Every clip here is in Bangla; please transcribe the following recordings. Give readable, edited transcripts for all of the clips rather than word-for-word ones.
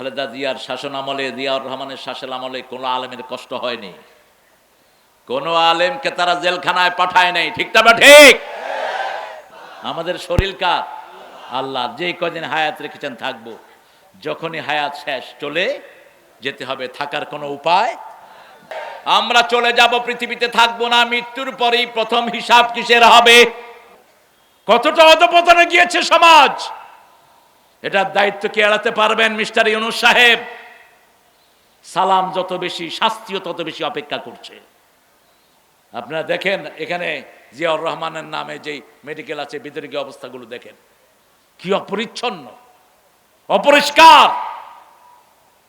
খালেদা জিয়ার শাসন আমলে, জিয়াউর রহমানের শাসন আমলে কোনো আলেমের কষ্ট হয়নি, কোনো আলেমকে তারা জেলখানায় পাঠায় নাই, ঠিক না? ঠিক। আমাদের শরীর কার? আল্লাহ। যে কদিন হায়াত রেখেছেন থাকবো, যখনই হায়াত শেষ চলে যেতে হবে, থাকার কোনো উপায়। আমরা চলে যাব, পৃথিবীতে থাকবো না। মৃত্যুর পরেই প্রথম হিসাব কিসের হবে? কতটা অধপতনে গিয়েছে সমাজ, এটার দায়িত্ব কি এড়াতে পারবেন মিস্টার ইউনূস সাহেব? সালাম যত বেশি, শাস্তিও তত বেশি অপেক্ষা করছে। আপনারা দেখেন এখানে জিয়াউর রহমানের নামে যেই মেডিকেল আছে, ভিতরে গিয়ে অবস্থাগুলো দেখেন, কি অপরিচ্ছন্ন, অপরিষ্কার।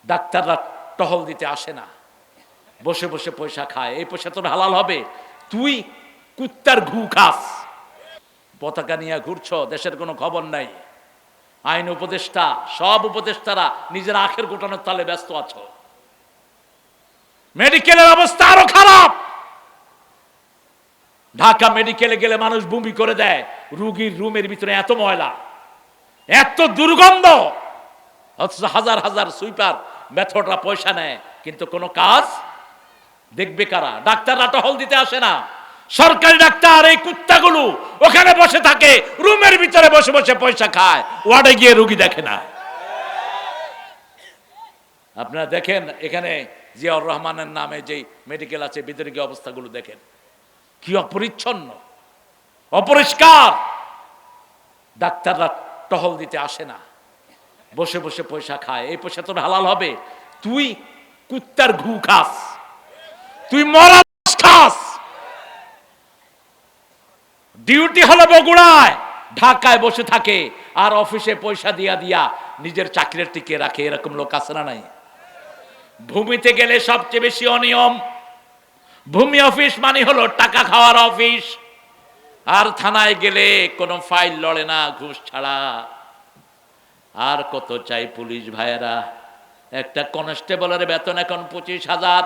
ডাক্তাররা টহল দিতে আসে না, বসে বসে পয়সা খায়। এই পয়সা তোর হালাল হবে? তুই কুত্তার ঘু খাস। পতাকা নিয়ে ঘুরছ, দেশের কোনো খবর নাই। আইন উপদেষ্টা, সব উপদেষ্টারা নিজের আখের গোটানোর তালে ব্যস্ত আছো। মেডিকেলের অবস্থা আরো খারাপ। ঢাকা মেডিকেলে গেলে মানুষ বমি করে দেয়। রুগীর রুমের ভিতরে এত ময়লা, এত দুর্গন্ধ, অথচ হাজার হাজার সুইপার মেথডরা পয়সা নেয়, কিন্তু কোনো কাজ দেখবে কারা? ডাক্তাররা টহল দিতে আসে না। সরকারি ডাক্তার এই কুত্তাগুলো ওখানে বসে থাকে, রুমের ভিতরে বসে বসে পয়সা খায়, ওয়ার্ডে গিয়ে রুগী দেখে না। আপনারা দেখেন এখানে জিয়াউর রহমানের নামে যেই মেডিকেল আছে, ভিতরে গিয়ে অবস্থাগুলো দেখেন, কি অপরিচ্ছন্ন, অপরিষ্কার। ডাক্তাররা টহল দিতে আসে না, বসে বসে পয়সা খায়। এই পয়সা তোর হালাল হবে? তুই কুত্তার ঘু খাস, তুই মরা খাস। ডিউটি হলো বগুড়ায়, ঢাকায় বসে থাকে, আর অফিসে পয়সা দিয়া দিয়া নিজের চাকরির টিকে রাখে। এরকম লোক আছে না নাই? ভূমিতে গেলে সবচেয়ে বেশি অনিয়ম। ভূমি অফিস মানে হলো টাকা খাওয়ার অফিস। আর থানায় গেলে কোনো ফাইল লড়ে না ঘুষ ছাড়া। আর কত চাই পুলিশ ভাইয়েরা? একটা কনস্টেবলের বেতন এখন 25,000।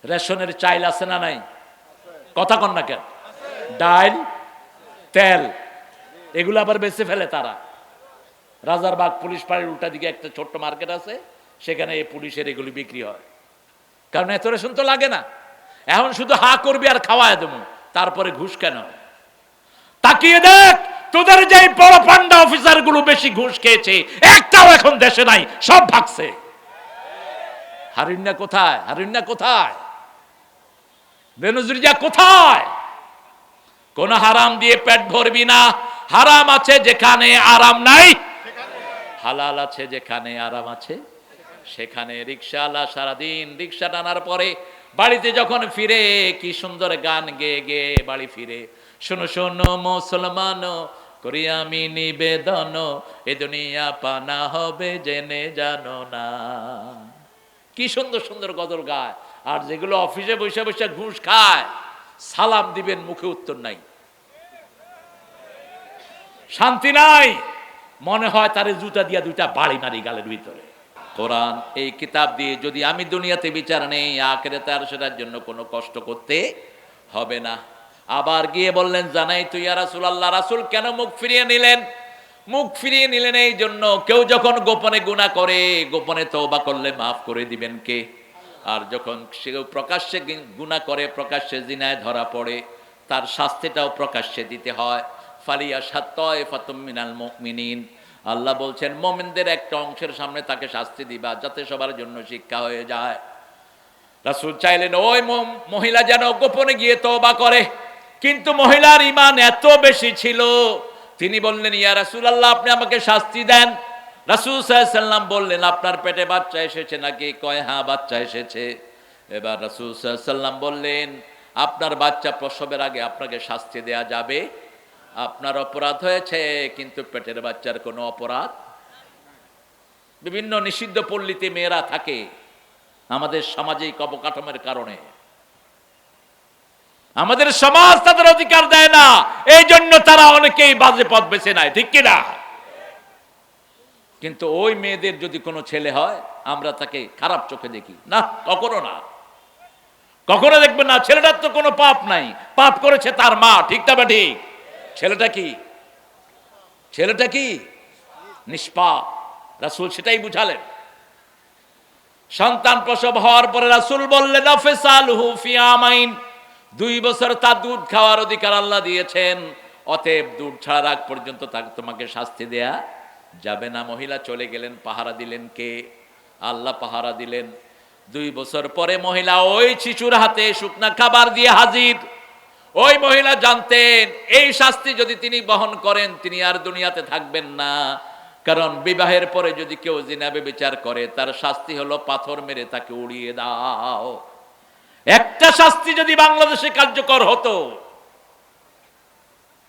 রেশনের চাইল আছে না নাই? কথা কন না কেন? ডাল, তেল, এগুলো আবার বেঁচে ফেলে তারা। রাজারবাগ পুলিশ ফাঁড়ির উল্টা দিকে একটা ছোট্ট মার্কেট আছে, সেখানে এই পুলিশের এগুলি বিক্রি হয়। কারণ এত রেশন তো লাগে না। এখন শুধু হা করবি আর খাওয়ায় দেবো, তারপরে ঘুষ কেন? তাকিয়ে দেখ, তোদের যে বড় পান্ডা অফিসার গুলো বেশি ঘুষ খেয়েছে, একটাও এখন দেশে নাই, সব ভাগছে। হারিন্না কোথায়? হারিন্না কোথায়? বেনজির কোথায়? কোন হারাম দিয়ে পেট ভরবি না। হারাম আছে যেখানে আরাম নাই, হালাল আছে যেখানে আরাম আছে সেখানে। রিকশাওয়ালা সারাদিন রিকশা টানার পরে বাড়িতে যখন ফিরে, কি সুন্দর গান গেয়ে গেয়ে বাড়ি ফিরে। শোনো শোনো মুসলমান, করি আমি নিবেদন, এ দুনিয়া পানা হবে জেনে জানো না। কি সুন্দর সুন্দর গজল গায়। আর যেগুলো অফিসে বসে বসে ঘুষ খায়, সালাম দিবেন, মুখে উত্তর নাই, শান্তি নাই। মনে হয় তারে জুতা দিয়া দুইটা বাড়ি মারি গালের ভিতরে। কোরআন এই কিতাব দিয়ে যদি আমি দুনিয়াতে বিচার নেই, আখিরাতে আর সেটার জন্য কোনো কষ্ট করতে হবে না। আবার গিয়ে বললেন, জানাই তুই ইয়া রাসূলুল্লাহ। রাসূল কেন মুখ ফিরিয়ে নিলেন? মুখ ফিরিয়ে নিলেন এই জন্য, কেউ যখন গোপনে গুনাহ করে, গোপনে তওবা করলে মাফ করে দিবেন কে? আর যখন সে প্রকাশ্যে গুনাহ করে, প্রকাশ্যে জিনায় ধরা পড়ে, তার শাস্তিটাও প্রকাশ্যে দিতে হয়। ফালিয়াশহাদ তায়ফাতুম মিনাল মুমিনিন। আল্লাহ বলছেন মুমিনদের একটা অংশের সামনে তাকে শাস্তি দিবা, যাতে সবার জন্য শিক্ষা হয়ে যায়। রাসূল চাইলেন ওই মহিলা যেন গোপনে গিয়ে তওবা করে, কিন্তু মহিলার ঈমান এত বেশি ছিল, তিনি বললেন, ইয়া রাসূলুল্লাহ আপনি আমাকে শাস্তি দেন। রাসূল সাল্লাল্লাহু আলাইহি ওয়াসাল্লাম বললেন, আপনার পেটে বাচ্চা এসেছে নাকি? কয় হ্যাঁ বাচ্চা এসেছে। এবার রাসূল সাল্লাল্লাহু আলাইহি ওয়াসাল্লাম বললেন, আপনার বাচ্চা প্রসবের আগে আপনাকে শাস্তি দেয়া যাবে? আপনার অপরাধ হয়েছে, কিন্তু পেটের বাচ্চার কোনো অপরাধ। বিভিন্ন নিষিদ্ধ পল্লীতে মেয়েরা থাকে আমাদের সামাজিক অবকাঠামোর কারণে। আমাদের সমাজ তাদের অধিকার দেয় না, এই জন্য তারা অনেকেই বাজে পথ বেছে নেয়, ঠিক কিনা? কিন্তু ওই মেয়েদের যদি কোনো ছেলে হয়, আমরা তাকে খারাপ চোখে দেখি না, কখনো না, কখনো দেখবেন না। ছেলেটার তো কোনো পাপ নাই, পাপ করেছে তার মা, ঠিক না? ঠিক। ছেলেটা কি? ছেলেটা কি? নিষ্পাপ। রাসূল সেটাই বুঝালেন। সন্তান প্রসব হওয়ার পরে রাসূল বললেন আফসালহু ফি আমাইন, 2 বছর তার দুধ খাওয়ার অধিকার আল্লাহ দিয়েছেন, অতএব দুধ ছাড়ার আগ পর্যন্ত তোমাকে শাস্তি দেয়া যাবে না। মহিলা চলে গেলেন, পাহারা দিলেন কে? আল্লাহ পাহারা দিলেন। 2 বছর পরে মহিলা ওই শিশুর হাতে শুকনা খাবার দিয়ে হাজির। ওই মহিলা জানতেন এই শাস্তি যদি তিনি বহন করেন তিনি আর দুনিয়াতে থাকবেন না, কারণ বিবাহের পরে যদি কেউ জিনা ব্যভিচার করে তার শাস্তি হলো পাথর মেরে তাকে উড়িয়ে দাও। একটা শাস্তি যদি বাংলাদেশে কার্যকর হতো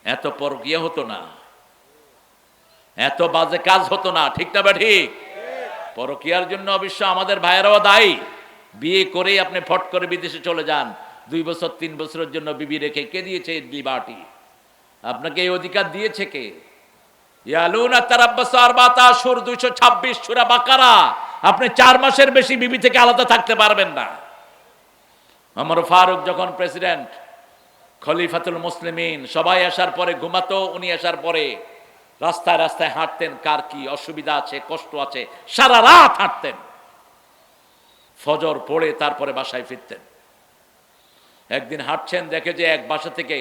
এত পরকীয়া হতো না, এত বাজে কাজ হতো না। ঠিক না? ঠিক। পরকীয়ার জন্য অবশ্য আমাদের ভাইয়েরাও দায়ী। বিয়ে করেই আপনি ফট করে বিদেশে চলে যান, 2 বছর 3 বছরের জন্য বিবি রেখে, কে দিয়েছে এই লিবার্টি? আপনাকে এই অধিকার দিয়েছে কে? ইয়ালুনা তারাব্বাসু আরবাতা আশহুর, 226 সূরা বাকারা। আপনি 4 মাসের বেশি বিবি থেকে আলাদা থাকতে পারবেন না। ওমর ফারুক যখন প্রেসিডেন্ট, খলিফাতুল মুসলিমিন, সবাই আসার পরে ঘুমাতো, উনি আসার পরে রাস্তায় রাস্তায় হাঁটতেন, কার কি অসুবিধা আছে, কষ্ট আছে, সারা রাত হাঁটতেন। ফজর পড়ে তারপরে বাসায় ফিরতেন। একদিন হাঁটছেন, দেখে যে এক বাসা থেকে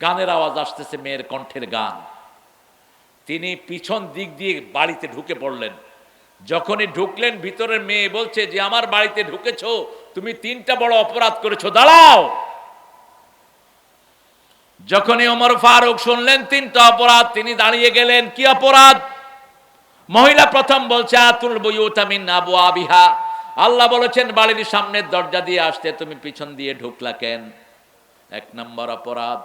গানের আওয়াজ আসতেছে, মেয়ের কণ্ঠের গান। তিনি পিছন দিক দিয়ে বাড়িতে ঢুকে পড়লেন। যখনই ঢুকলেন ভিতরের মেয়ে বলছে যে আমার বাড়িতে ঢুকেছো, তুমি 3টা বড় অপরাধ করেছো, দাঁড়াও। যখনই ওমর ফারুক শুনলেন 3টা অপরাধ, তিনি দাঁড়িয়ে গেলেন। কি অপরাধ? মহিলা প্রথম বলছে আতুল বুয়ুতা মিন আবওয়াবিহা, আল্লাহ বলেছেন বাড়ির সামনের দরজা দিয়ে আসতে, তুমি পিছন দিয়ে ঢুকলা কেন? 1 নম্বর অপরাধ।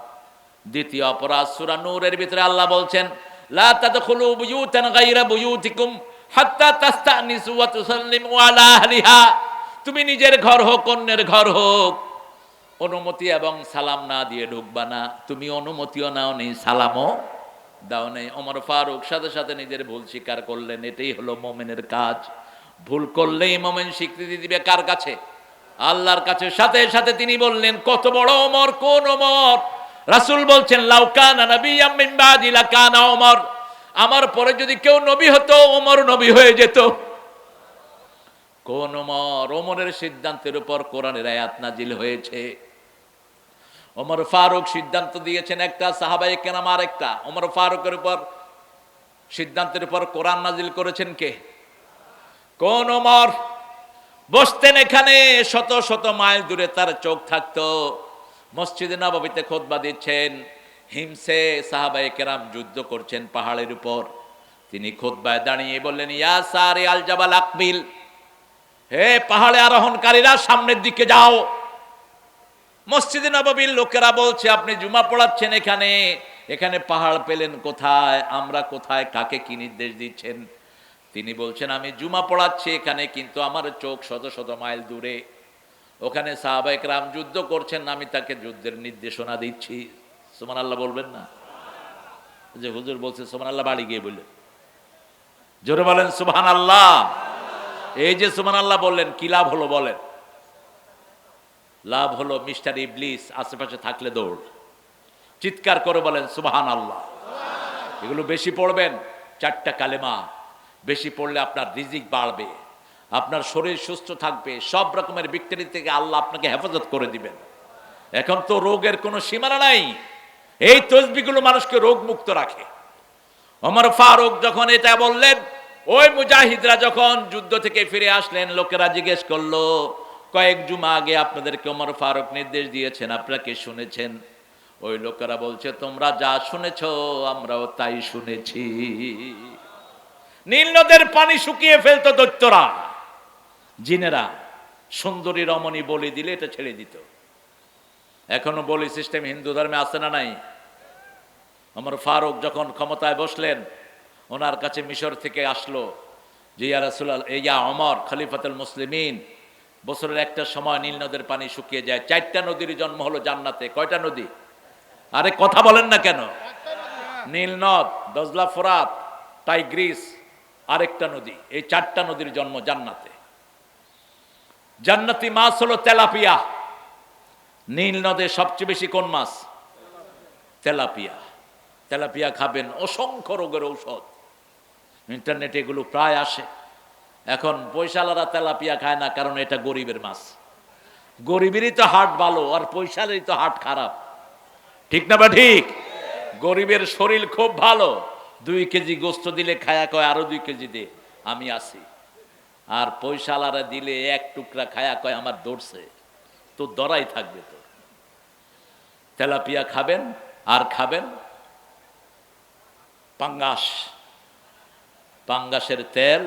দ্বিতীয় অপরাধ, সূরা নূরের ভিতরে আল্লাহ বলছেন লা তাদখুলু বুয়ুতান গায়রা বুয়ুতিকুম হাত্তা তাস্তানিসু ওয়া তুসাল্লিমু আলা আহলিহা, তুমি নিজের ঘর হোক অন্যের ঘর হোক অনুমতি এবং সালাম না দিয়ে ঢুকবা না। তুমি অনুমতিও নাও নেই, সালামও দাও নেই। ওমর ফারুক সাথে সাথে নিজের ভুল স্বীকার করলেন। এটাই হলো মুমিনের কাজ। ভুল করলেই মুমিন স্বীকৃতি দিবে কার কাছে? আল্লাহর কাছে। সাথে সাথে তিনি বললেন, কত বড় ওমর! কোন ওমর? রাসূল বলছেন লাউ কানা নাবিয়্যাম মিন বাদি লাকানা ওমর, আমার পরে যদি কেউ নবী হতো ওমর নবী হয়ে যেত। কোন ওমর? ওমরের সিদ্ধান্তের উপর কোরআনের আয়াত নাজিল হয়েছে। ওমর ফারুক সিদ্ধান্ত দিয়েছেন একটা, সাহাবায়ে কেরাম আরেকটা। ওমর ফারুকের উপর সিদ্ধান্তের উপর কোরআন নাজিল করেছেন কে? কোন ওমর? বসতেন এখানে, শত শত মাইল দূরে তার চোখ থাকতো। মসজিদে নববীতে খুতবা দিচ্ছেন, হিমসে সাহাবায়ে কেরাম যুদ্ধ করছেন পাহাড়ের উপর। তিনি খুতবায় দাঁড়িয়ে বললেন, ইয়া সারি আল জাবাল আকবিল, হে পাহাড়ে আরোহণকারীরা সামনের দিকে যাও। মসজিদে নববীর লোকেরা বলছে আপনি জুমা পড়াচ্ছেন এখানে, এখানে পাহাড় পেলেন কোথায়? আমরা কোথায়? কাকে কি নির্দেশ দিচ্ছেন? তিনি বলছেন আমি জুমা পড়াচ্ছি এখানে, কিন্তু আমার চোখ শত শত মাইল দূরে, ওখানে সাহাবায়ে কেরাম যুদ্ধ করছেন, আমি তাকে যুদ্ধের নির্দেশনা দিচ্ছি। সুবহানাল্লাহ বলবেন না? যে হুজুর বলছে সুবহানাল্লাহ, বাড়ি গিয়ে বললেন, জোরে বলেন সুবহানাল্লাহ। এই যে সুবহানাল্লাহ বললেন, কি লাভ হলো বলেন? লাভ হলো মিস্টার ইবলিস আশেপাশে থাকলে দৌড়, চিৎকার করে বলেন সুবহানাল্লাহ। এগুলো বেশি পড়বেন, 4টা কালেমা বেশি পড়লে আপনার রিজিক বাড়বে, আপনার শরীর সুস্থ থাকবে, সব রকমের ব্যাকটেরিয়া থেকে আল্লাহ আপনাকে হেফাজত করে দিবেন। এখন তো রোগের কোনো সীমানা নাই, এই তসবিহগুলো মানুষকে রোগ মুক্ত রাখে। ওমর ফারুক যখন এটা বললেন, ওই মুজাহিদরা যখন যুদ্ধ থেকে ফিরে আসলেন, লোকেরা জিজ্ঞেস করলো কয়েক জুমা আগে আপনাদেরকে ওমর ফারুক নির্দেশ দিয়েছেন, আপনারা কি শুনেছেন? ওই লোকেরা বলছে তোমরা যা শুনেছ আমরাও তাই শুনেছি। নীল নদের পানি শুকিয়ে ফেলতো দৈত্যরা, জিনেরা, সুন্দরী রমণী বলি দিলে এটা ছেড়ে দিত। এখনো বলি সিস্টেম হিন্দু ধর্মে আছে না নাই? ওমর ফারুক যখন ক্ষমতায় বসলেন, ওনার কাছে মিশর থেকে আসলো যে ইয়া রাসূলুল্লাহ, ইয়া ওমর খলিফাতুল মুসলিমিন, বছরের একটা সময় নীল নদের পানি শুকিয়ে যায়, 4টা নদীর জন্ম হলো জান্নাতে। কয়টা নদী? আরে কথা বলেন না কেন? নীল নদ, দজলা, ফোরাত, টাইগ্রিস, আরেকটা নদী, এই 4টা নদীর জন্ম জান্নাতে। জান্নাতি মাছ হলো তেলাপিয়া। নীল নদে সবচেয়ে বেশি কোন মাছ? তেলাপিয়া। তেলাপিয়া খাবেন, অসংখ্য রোগের ঔষধ। ইন্টারনেটে এগুলো প্রায় আসে। এখন পয়সাওয়ালারা তেলাপিয়া খায় না, কারণ এটা গরিবের মাছ। গরিবেরই তো হার্ট ভালো, আর পয়সারই তো হার্ট খারাপ, ঠিক না বা ঠিক? গরিবের শরীর খুব ভালো, 2 কেজি গোস্ত দিলে খায়া কয় আরো 2 কেজি দে, আমি আছি। আর পয়সাওয়ালারা দিলে 1 টুকরা খায়া কয় আমার দৌড়ছে, তো দরাই থাকবে। তো তেলাপিয়া খাবেন, আর খাবেন পাঙ্গাস। পাঙ্গাসের তেল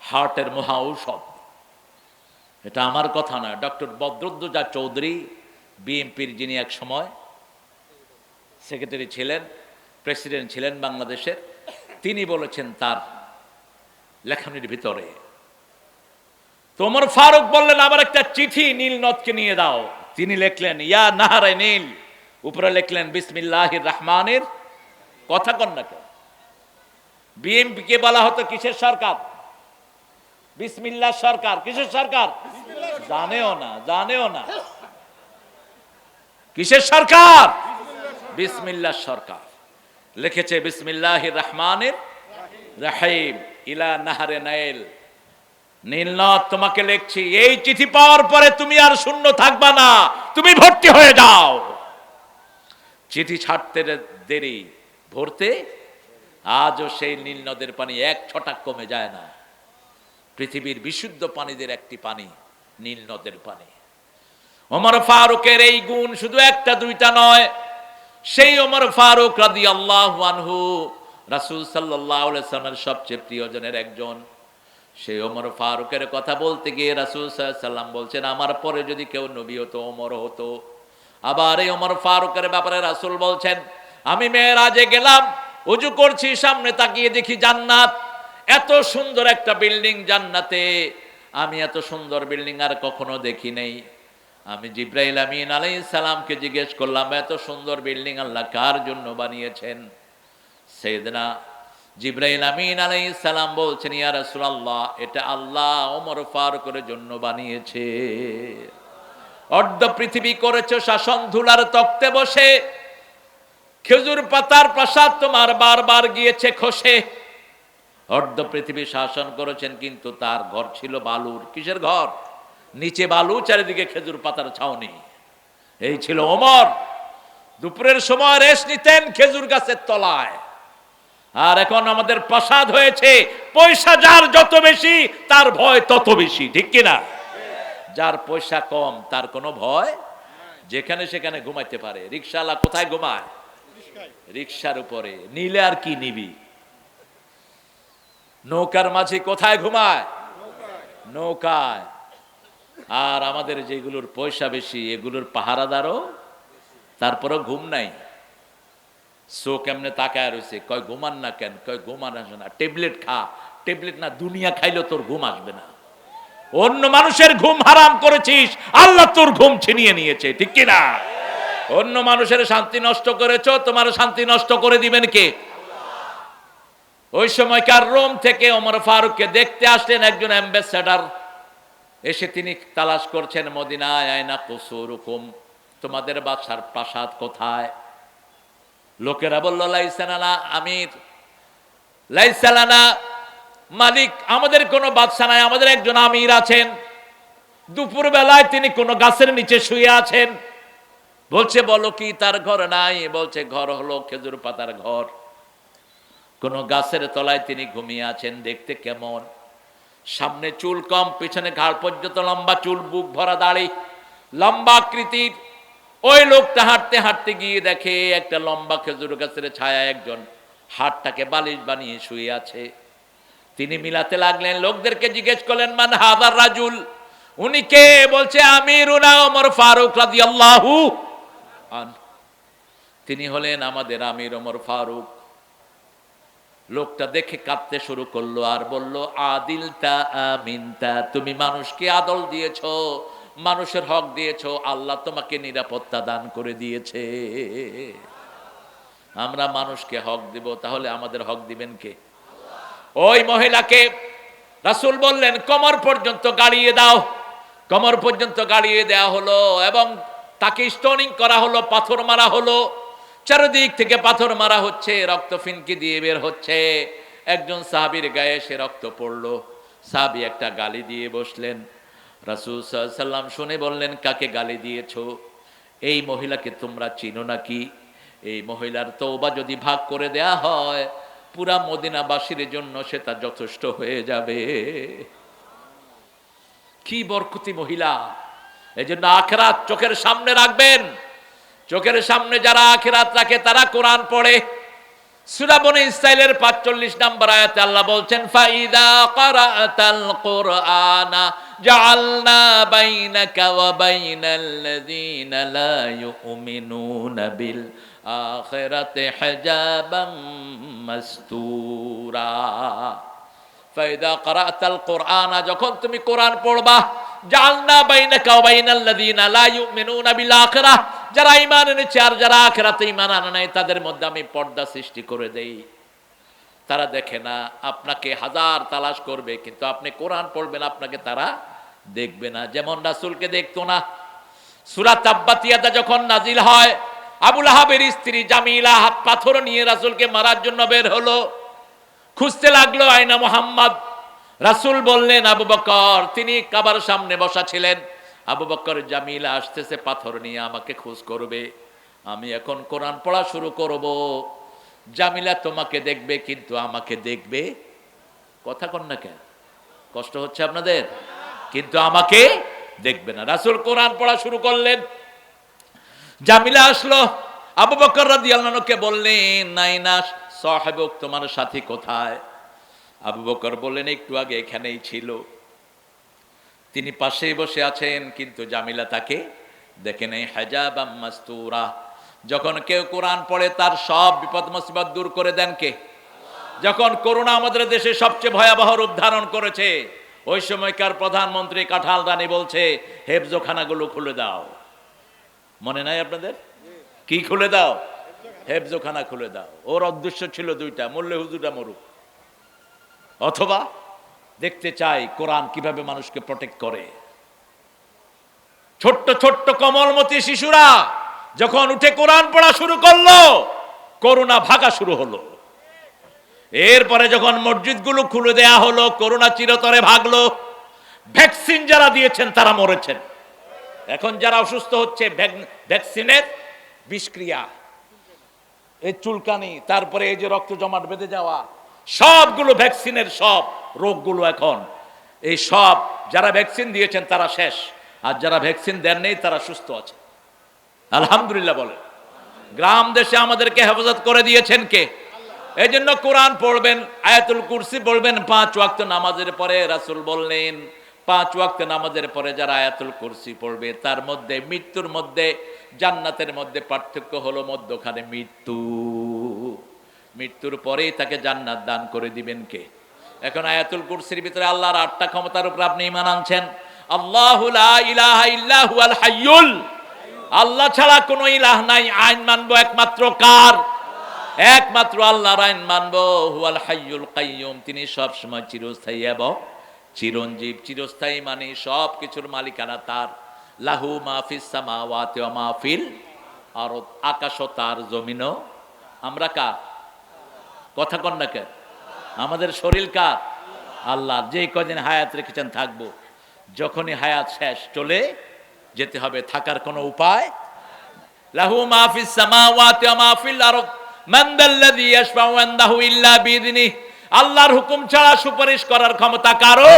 হার্টের মহা ঔষধ। এটা আমার কথা না, ডক্টর বদরুদ্দোজা চৌধুরী, বিএনপির, যিনি এক সময় সেক্রেটারি ছিলেন, প্রেসিডেন্ট ছিলেন বাংলাদেশের, তিনি বলেছেন তার লেখনীর ভিতরে। তো ওমর ফারুক বললেন আবার একটা চিঠি নীল নদকে নিয়ে দাও। তিনি লিখলেন ইয়া নাহারে নীল, উপরে লিখলেন বিসমিল্লাহির রহমানির। কথা কন না কেন? বিএনপি কে বলা হতো কিসের সরকার? বিসমিল্লাহ সরকার। কিসের সরকার? জানেও না, জানেও না কিসের সরকার? বিসমিল্লাহ সরকার। লিখেছে বিসমিল্লাহির রহমানির রহিম ইলা নাহারে নাইল। নীলনদ তোমাকে লিখছি, এই চিঠি পাওয়ার পরে তুমি আর শূন্য থাকবা না, তুমি ভর্তি হয়ে যাও। চিঠি ছাড়তে দেরি, ভরতে আজও সেই নীল নদের পানি 1 ছটাক কমে যায় না। পৃথিবীর বিশুদ্ধ পানিদের একটি পানি নীল নদের পানি। ওমর ফারুকের এই গুণ শুধু 1টা 2টা নয়। সেই ওমর ফারুক রাদিয়াল্লাহু আনহু রাসূল সাল্লাল্লাহু আলাইহি ওয়াসাল্লামের সবচেয়ে প্রিয়জনের একজন। সেই ওমর ফারুকের কথা বলতে গিয়ে রাসূল সাল্লাল্লাহু আলাইহি ওয়াসাল্লাম বলছেন আমার পরে যদি কেউ নবী হতো ওমর হতো। আবার এই ওমর ফারুকের ব্যাপারে রাসূল বলছেন আমি মেরাজে গেলাম, ওযু করছি, সামনে তাকিয়ে দেখি জান্নাত, এত সুন্দর একটা বিল্ডিং জান্নাতে, আমি এত সুন্দর বিল্ডিং আর কখনো দেখি নাই। আমি জিবরাইল আমিন আলাইহিস সালামকে জিজ্ঞেস করলাম এত সুন্দর বিল্ডিং আল্লাহ কার জন্য বানিয়েছেন? সাইয়েদনা জিবরাইল আমিন আলাইহিস সালাম বলছেন ইয়া রাসূলুল্লাহ, এটা আল্লাহ ওমর ফারুকের জন্য বানিয়েছে। অর্ধ পৃথিবী করেছে শাসন, ধুলার তক্তে বসে, খেজুর পাতার প্রাসাদ তোমার বারবার গিয়েছে খসে। অর্ধ পৃথিবী শাসন করেছেন, কিন্তু তার ঘর ছিল বালুর। কিসের ঘর? নিচে বালু, চারিদিকে খেজুর পাতার ছাউনি। এই ছিল ওমর। দুপুরের সময় রেস্ট নিতেন খেজুর গাছের তলায়। আর এখন আমাদের প্রাসাদ হয়েছে, পয়সা যার যত বেশি তার ভয় তত বেশি, ঠিক কিনা? যার পয়সা কম তার কোনো ভয়, যেখানে সেখানে ঘুমাইতে পারে। রিকশাওয়ালা কোথায় ঘুমায়? রিকশার উপরে। নিলে আর কি নিবি? নৌকার মাঝি কোথায় ঘুমায়? নৌকায়। আর আমাদের যেগুলোর পয়সা বেশি এগুলোর পাহারাদারও, তারপরও ঘুম নাই। চোখ এমনি তাকায় রয়েছে, কয় ঘুমান না কেন? কয় ঘুমান আসে না, ট্যাবলেট খা। ট্যাবলেট না, দুনিয়া খাইলেও তোর ঘুম আসবে না। অন্য মানুষের ঘুম হারাম করেছিস, আল্লাহ তোর ঘুম ছিনিয়ে নিয়েছে, ঠিক কিনা? অন্য মানুষের শান্তি নষ্ট করেছ, তোমার শান্তি নষ্ট করে দিবেন কে? ওই সময়কার রোম থেকে ওমর ফারুককে দেখতে আসলেন একজন অ্যাম্বাসেডর। এসে তিনি তালাশ করছেন মদিনায়, আয়না কুসুরুকুম, তোমাদের বাদশার প্রাসাদ কোথায়? লোকেরা বলল লাইসালানা আমির, লাইসালানা মালিক, আমাদের কোনো বাদশা নাই, আমাদের একজন আমির আছেন। দুপুর বেলায় তিনি কোনো গাছের নিচে শুয়ে আছেন। বলছে বলো কি তার ঘর নাই? বলছে ঘর হলো খেজুর পাতার ঘর, কোন গাছের তলায় তিনি ঘুমিয়ে আছেন। দেখতে কেমন? সামনে চুল কম, পিছনে ঘাড় পর্যন্ত লম্বা চুল, বুক ভরা দাড়ি, লম্বা আকৃতির। ওই লোকটা হাঁটতে হাঁটতে গিয়ে দেখে একটা লম্বা খেজুর গাছের ছায়া একজন হাতটাকে বালিশ বানিয়ে শুয়ে আছে। তিনি মিলাতে লাগলেন, লোকদেরকে জিজ্ঞেস করলেন মান হাদার রাজুল, উনি কে? বলছে আমিরুনা ওমর ফারুক রাদিয়াল্লাহু আনহু, তিনি হলেন আমাদের আমির ওমর ফারুক। লোকটা দেখে কাঁদতে শুরু করলো আর বলল আদিলতা আমিনতা, তুমি মানুষকে আদল দিয়েছো, মানুষের হক দিয়েছো, আল্লাহ তোমাকে নিরাপত্তা দান করে দিয়েছে। আমরা মানুষকে হক দিব, তাহলে আমাদের হক দিবেন কে? ওই মহিলাকে রাসূল বললেন কোমর পর্যন্ত গাড়িয়ে দাও। কোমর পর্যন্ত গাড়িয়ে দেওয়া হলো এবং তাকে স্টোনিং করা হলো, পাথর মারা হলো। চারিদিক থেকে পাথর মারা হচ্ছে, রক্ত ফিনকি দিয়ে বের হচ্ছে। একজন সাহাবীর গায়ে সে রক্ত পড়লো, সাহাবী একটা গালি দিয়ে বসলেন। রাসূল সাল্লাল্লাহু আলাইহি সাল্লাম শুনে বললেন, কাকে গালি দিয়েছো? এই মহিলাকে তোমরা চিনো নাকি? এই মহিলার তওবা যদি ভাগ করে দেয়া হয় পুরা মদিনাবাসীর জন্য সেটা যথেষ্ট হয়ে যাবে। কি বরকতি মহিলা! এই জন্য আখিরাত চোখের সামনে রাখবেন। চোখের সামনে যারা আখিরাত রাখে তারা কোরআন পড়ে। সূরা বনী ইসরাঈলের ৪৫ নম্বর আয়াতে আল্লাহ বলছেন, ফাইদা ক্বারাতাল কুরআনা জাআলনা বাইনাকা ওয়া বাইনাল্লাযীনা লা ইউমিনুনা বিল আখিরাতি হিজাবাম মাসতুরা। ফাইদা ক্বারাতাল কুরআনা, যখন তুমি কোরআন পড়বা, জাআলনা বাইনাকা ওয়া বাইনাল্লাযীনা লা ইউমিনুনা বিল আখিরাহ, যারা ঈমান এনেছে আর যারা আখিরাতে ঈমান আনে নাই তাদের মধ্যে আমি পর্দা সৃষ্টি করে দেই। তারা দেখে না, আপনাকে হাজার তালাশ করবে কিন্তু আপনি কোরআন পড়বেন আপনাকে তারা দেখবে না। যেমন রাসূলকে দেখতো না। সূরা তাব্বাত ইয়াদা যখন নাজিল হয়, আবু লাহাবের স্ত্রী জামিলা হাত পাথর নিয়ে রাসূলকে মারার জন্য বের হলো, খুঁজতে লাগলো আয়না মুহাম্মদ। রাসূল বললেন আবু বকর, তিনি কাবার সামনে বসা ছিলেন। আবু বকর, জামিলা আসতেছে পাথর নিয়ে, আমাকে খোঁজ করবে, আমি এখন কোরআন পড়া শুরু করব। জামিলা তোমাকে দেখবে কিন্তু আমাকে দেখবে, কথা কন না কেন? কষ্ট হচ্ছে আপনাদের? কিন্তু আমাকে দেখবে না। রাসূল কোরআন পড়া শুরু করলেন। জামিলা আসলো, আবু বকর রাদিয়াল্লাহু আনহুকে বললেন, নাইনা সাহেবক, তোমার সাথী কোথায়? আবু বকর বললেন, একটু আগে এখানেই ছিল। তিনি পাশেই বসে আছেন কিন্তু জামিলা তাকে দেখে নেই। হিজাবাম মাসতুরা, যখন কেউ কোরআন পড়ে তার সব বিপদ মুসিবত দূর করে দেন কে? যখন করোনা আমাদের দেশে সবচেয়ে ভয়াবহ রূপ ধারণ করেছে, ওই সময়কার প্রধানমন্ত্রী কাঁঠাল রানী বলছে, হেফজোখানাগুলো খুলে দাও। মনে নাই আপনাদের? কি খুলে দাও? হেফজোখানা খুলে দাও। ওর উদ্দেশ্য ছিল দুইটা, মরলে হুজুরটা মরুক, অথবা দেখতে চাই কোরআন কিভাবে মানুষকে প্রটেক্ট করে। ছোট্ট ছোট্ট কমলমতি শিশুরা যখন উঠে কোরআন পড়া শুরু করলো, করোনা ভাগা শুরু হলো। এরপরে যখন মসজিদগুলো খুলে দেয়া হলো, করোনা চিরতরে ভাগলো। ভ্যাকসিন যারা দিয়েছেন তারা মরেছেন। এখন যারা অসুস্থ হচ্ছে ভ্যাকসিনের বিষক্রিয়া, এই চুলকানি, তারপরে এই যে রক্ত জমাট বেঁধে যাওয়া, সবগুলো ভ্যাকসিনের সব রোগগুলো এখন এই সব যারা ভ্যাকসিন দিয়েছেন তারা শেষ, আর যারা ভ্যাকসিন দেন নেই তারা সুস্থ আছে। আলহামদুলিল্লাহ বলে। গ্রাম দেশে আমাদেরকে হেফাজত করে দিয়েছেন কে? এই জন্য কোরআন পড়বেন, আয়াতুল কুরসি পড়বেন 5 ওয়াক্ত নামাজের পরে। রাসূল বললেন 5 ওয়াক্ত নামাজের পরে যারা আয়াতুল কুরসি পড়বে তার মধ্যে মৃত্যুর মধ্যে জান্নাতের মধ্যে পার্থক্য হলো মধ্যখানে মৃত্যু। মৃত্যুর পরেই তাকে জান্নাত দান করে দিবেন কে? এখন আয়াতুল কুরসির ভিতরে আল্লাহর 8টা ক্ষমতার উপর আপনি ঈমান আনছেন। আল্লাহু লা ইলাহা ইল্লা হুয়াল হাইয়ুল, আল্লাহ ছাড়া কোনো ইলাহ নাই। আইন মানবো একমাত্র কার? একমাত্র আল্লাহর আইন মানবো। হুয়াল হাইয়ুল কাইয়ুম, তিনি সব সময় চিরস্থায়ী এবং চিরঞ্জীব। চিরস্থায়ী মানে সব কিছুর মালিকানা তার। লাহু মা ফিস সামাওয়াতি ওয়া মা ফিল আরদ, আকাশও তার, জমিনও। আমরা কার? কথা কন না কেন? আমাদের শরীর কার? আল্লাহ। যে কদিন হায়াত রেখেছেন থাকবো, যখনই হায়াত শেষ চলে যেতে হবে, থাকার কোনো উপায়। লাহু মা ফিস সামাওয়াতি ওয়া মা ফিল আরদ মান দাল্লাযী ইয়াশফাউ ইনদাহু ইল্লা বিইذনিহি, আল্লাহর হুকুম ছাড়া সুপারিশ করার ক্ষমতা কারো।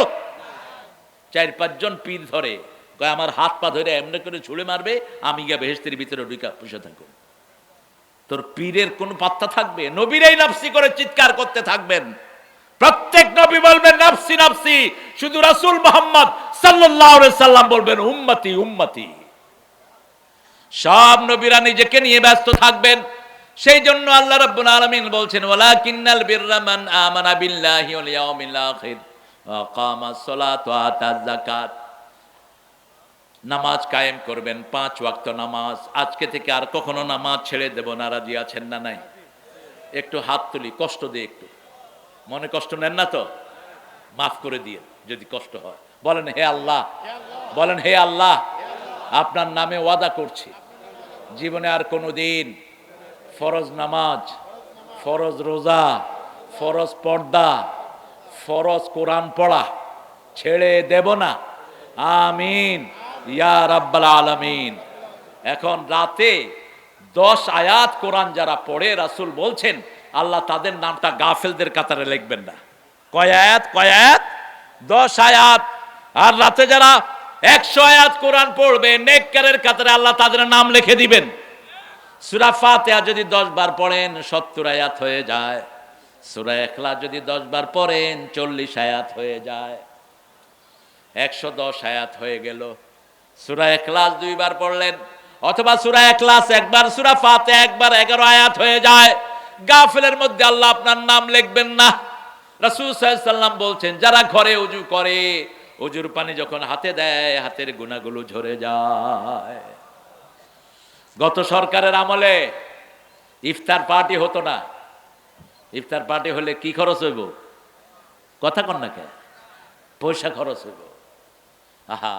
4-5 জন পীর ধরে কয় আমার হাত পা ধরে এমনি করে ছুঁড়ে মারবে, আমি গিয়ে বেহেশতের ভিতরে ঢুকে বসে থাকবো। তোর পীরের কোন পাত্তা থাকবে? নবীরাই নাফসি করে চিৎকার করতে থাকবেন। প্রত্যেক নবী বলবেন নাফসি নাফসি, শুধু রাসূল মুহাম্মদ সাল্লাল্লাহু আলাইহি সাল্লাম বলবেন উম্মতি উম্মতি। সব নবীরা নিজেকে নিয়ে ব্যস্ত থাকবেন। সেই জন্য আল্লাহ রাব্বুল আলামিন বলছেন, ওয়ালাকিন্নাল বিররা মান আমানা বিল্লাহি ওয়াল ইয়াউমিল আখির ওয়া আকামাস সালাতা ওয়া আতাজ যাকাত। নামাজ কায়েম করবেন, 5 ওয়াক্ত নামাজ। আজকে থেকে আর কখনো নামাজ ছেড়ে দেব না। রাজি আছেন না নাই? একটু হাত তুলি, কষ্ট দিয়ে একটু। মনে কষ্ট নেন না তো? মাফ করে দিয়ে যদি কষ্ট হয়। বলেন হে আল্লাহ, বলেন হে আল্লাহ, আপনার নামে ওয়াদা করছি জীবনে আর কোনো দিন ফরজ নামাজ, ফরজ রোজা, ফরজ পর্দা, ফরজ কোরআন পড়া ছেড়ে দেব না। আমিন ইয়া রাব্বাল আলামিন। এখন রাতে 10 আয়াত কোরআন যারা পড়ে, রাসূল বলছেন আল্লাহ তাদের নামটা গাফেলদের কাতারে লিখবেন না। কয় আয়াত? 10 আয়াত। আর রাতে যারা 100 আয়াত কোরআন পড়বে, নেককারের কাতারে আল্লাহ তাদের নাম লিখে দিবেন। সূরা ফাতিহা যদি 10 বার পড়েন 70 আয়াত হয়ে যায়। সূরা ইখলাস যদি 10 বার পড়েন 40 আয়াত হয়ে যায়। 110 আয়াত হয়ে গেল। সূরা ইখলাস 2 বার পড়লেন, অথবা সূরা ইখলাস একবার, সূরা ফাতিহা একবার, 11 আয়াত হয়ে যায়। গাফেলের মধ্যে আল্লাহ আপনার নাম লিখবেন না। রাসূল সাল্লাল্লাহু আলাইহি সাল্লাম বলছেন, যারা ঘরে ওযু করে, ওযুর পানি যখন হাতে দেয় হাতের গুনাহগুলো ঝরে যায়। গত সরকারের আমলে ইফতার পার্টি হতো না। ইফতার পার্টি হলে কি খরচ হইব? কথা কন না কেন? পয়সা খরচ হইব। আহা,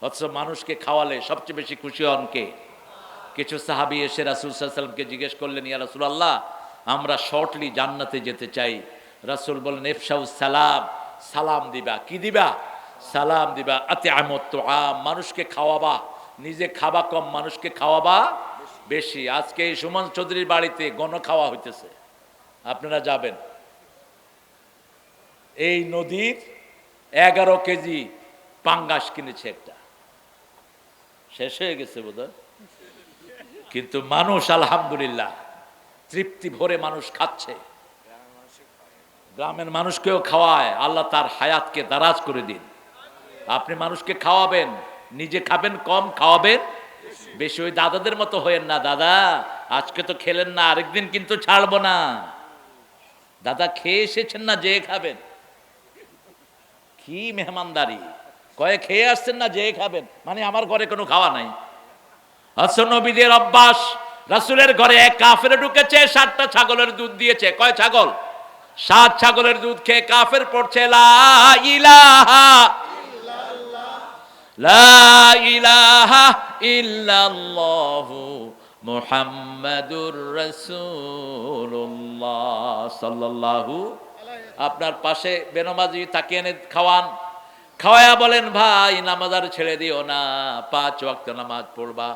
অথচ মানুষকে খাওয়ালে সবচেয়ে বেশি খুশি হন কে? কিছু সাহাবী এসে রাসূল সাল্লাল্লাহু আলাইহি সাল্লামকে জিজ্ঞেস করলেন, ইয়া রাসূলুল্লাহ, আমরা শর্টলি জান্নাতে যেতে চাই। রাসূল বলেন, ইফশাউস সালাম, সালাম দিবা। কি দিবা? সালাম দিবা। আতিআমুত তুআম, মানুষকে খাওয়াবা। নিজে খাবা কম, মানুষকে খাওয়াবা বেশি। আজকে এই সুমন চৌধুরীর বাড়িতে গণ খাওয়া হইতেছে, আপনারা যাবেন। এই নদীর 11 কেজি পাঙ্গাস কিনেছে একটা, শেষ হয়ে গেছে বোধহয়। কিন্তু মানুষ আলহামদুলিল্লাহ তৃপ্তি ভরে মানুষ খাচ্ছে। গ্রামের মানুষকেও খাওয়ায়। আল্লাহ তার হায়াতকে দারাজ করে দিন। আপনি মানুষকে খাওয়াবেন, নিজে খাবেন কম, খাওয়াবেন বেশি। ওই দাদাদের মতো হয়েন না, দাদা আজকে তো খেলেন না, আরেকদিন কিন্তু ছাড়বো না। দাদা খেয়ে এসেছেন না, যে খাবেন। কি মেহমানদারি! কয়ে খেয়ে আসছেন না, যে খাবেন, মানে আমার ঘরে কোনো খাওয়া নাই। আচ্ছা, নবীদের অভ্যাস, রাসূলের ঘরে এক কাফের ঢুকেছে, 7টা ছাগলের দুধ দিয়েছে। কয় ছাগল? 7 ছাগলের দুধ খেয়ে কাফের পড়ছে লা ইলাহা ইল্লাল্লাহ, লা ইলাহা ইল্লাল্লাহু মুহাম্মাদুর রাসূলুল্লাহ সাল্লাল্লাহু। আপনার পাশে বেনমাজি তাকিয়ে এনে খাওয়ান, খাওয়ায়া বলেন, ভাই নামাজ আর ছেড়ে দিও না, 5 ওয়াক্ত নামাজ পড়বা।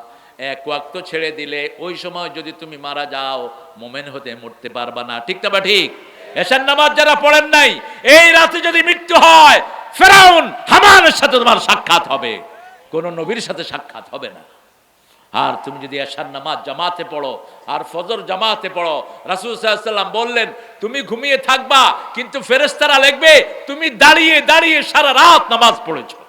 1 ওয়াক্ত ছেড়ে দিলে ওই সময় যদি তুমি মারা যাও মুমিন হতে মরতে পারবা না। ঠিক না বা ঠিক? এশার নামাজ যারা পড়েন নাই, এই রাতে যদি মৃত্যু হয়, ফেরাউন হামানের সাথে তোমার সাক্ষাৎ হবে, কোন নবীর সাথে সাক্ষাৎ হবে না। আর তুমি যদি এশার নামাজ জামাতে পড়ো আর ফজর জামাতে পড়ো, রাসূল সাল্লাল্লাহু আলাইহি সাল্লাম বললেন, তুমি ঘুমিয়ে থাকবা কিন্তু ফেরেশতারা লিখবে তুমি দাঁড়িয়ে দাঁড়িয়ে সারা রাত নামাজ পড়েছো।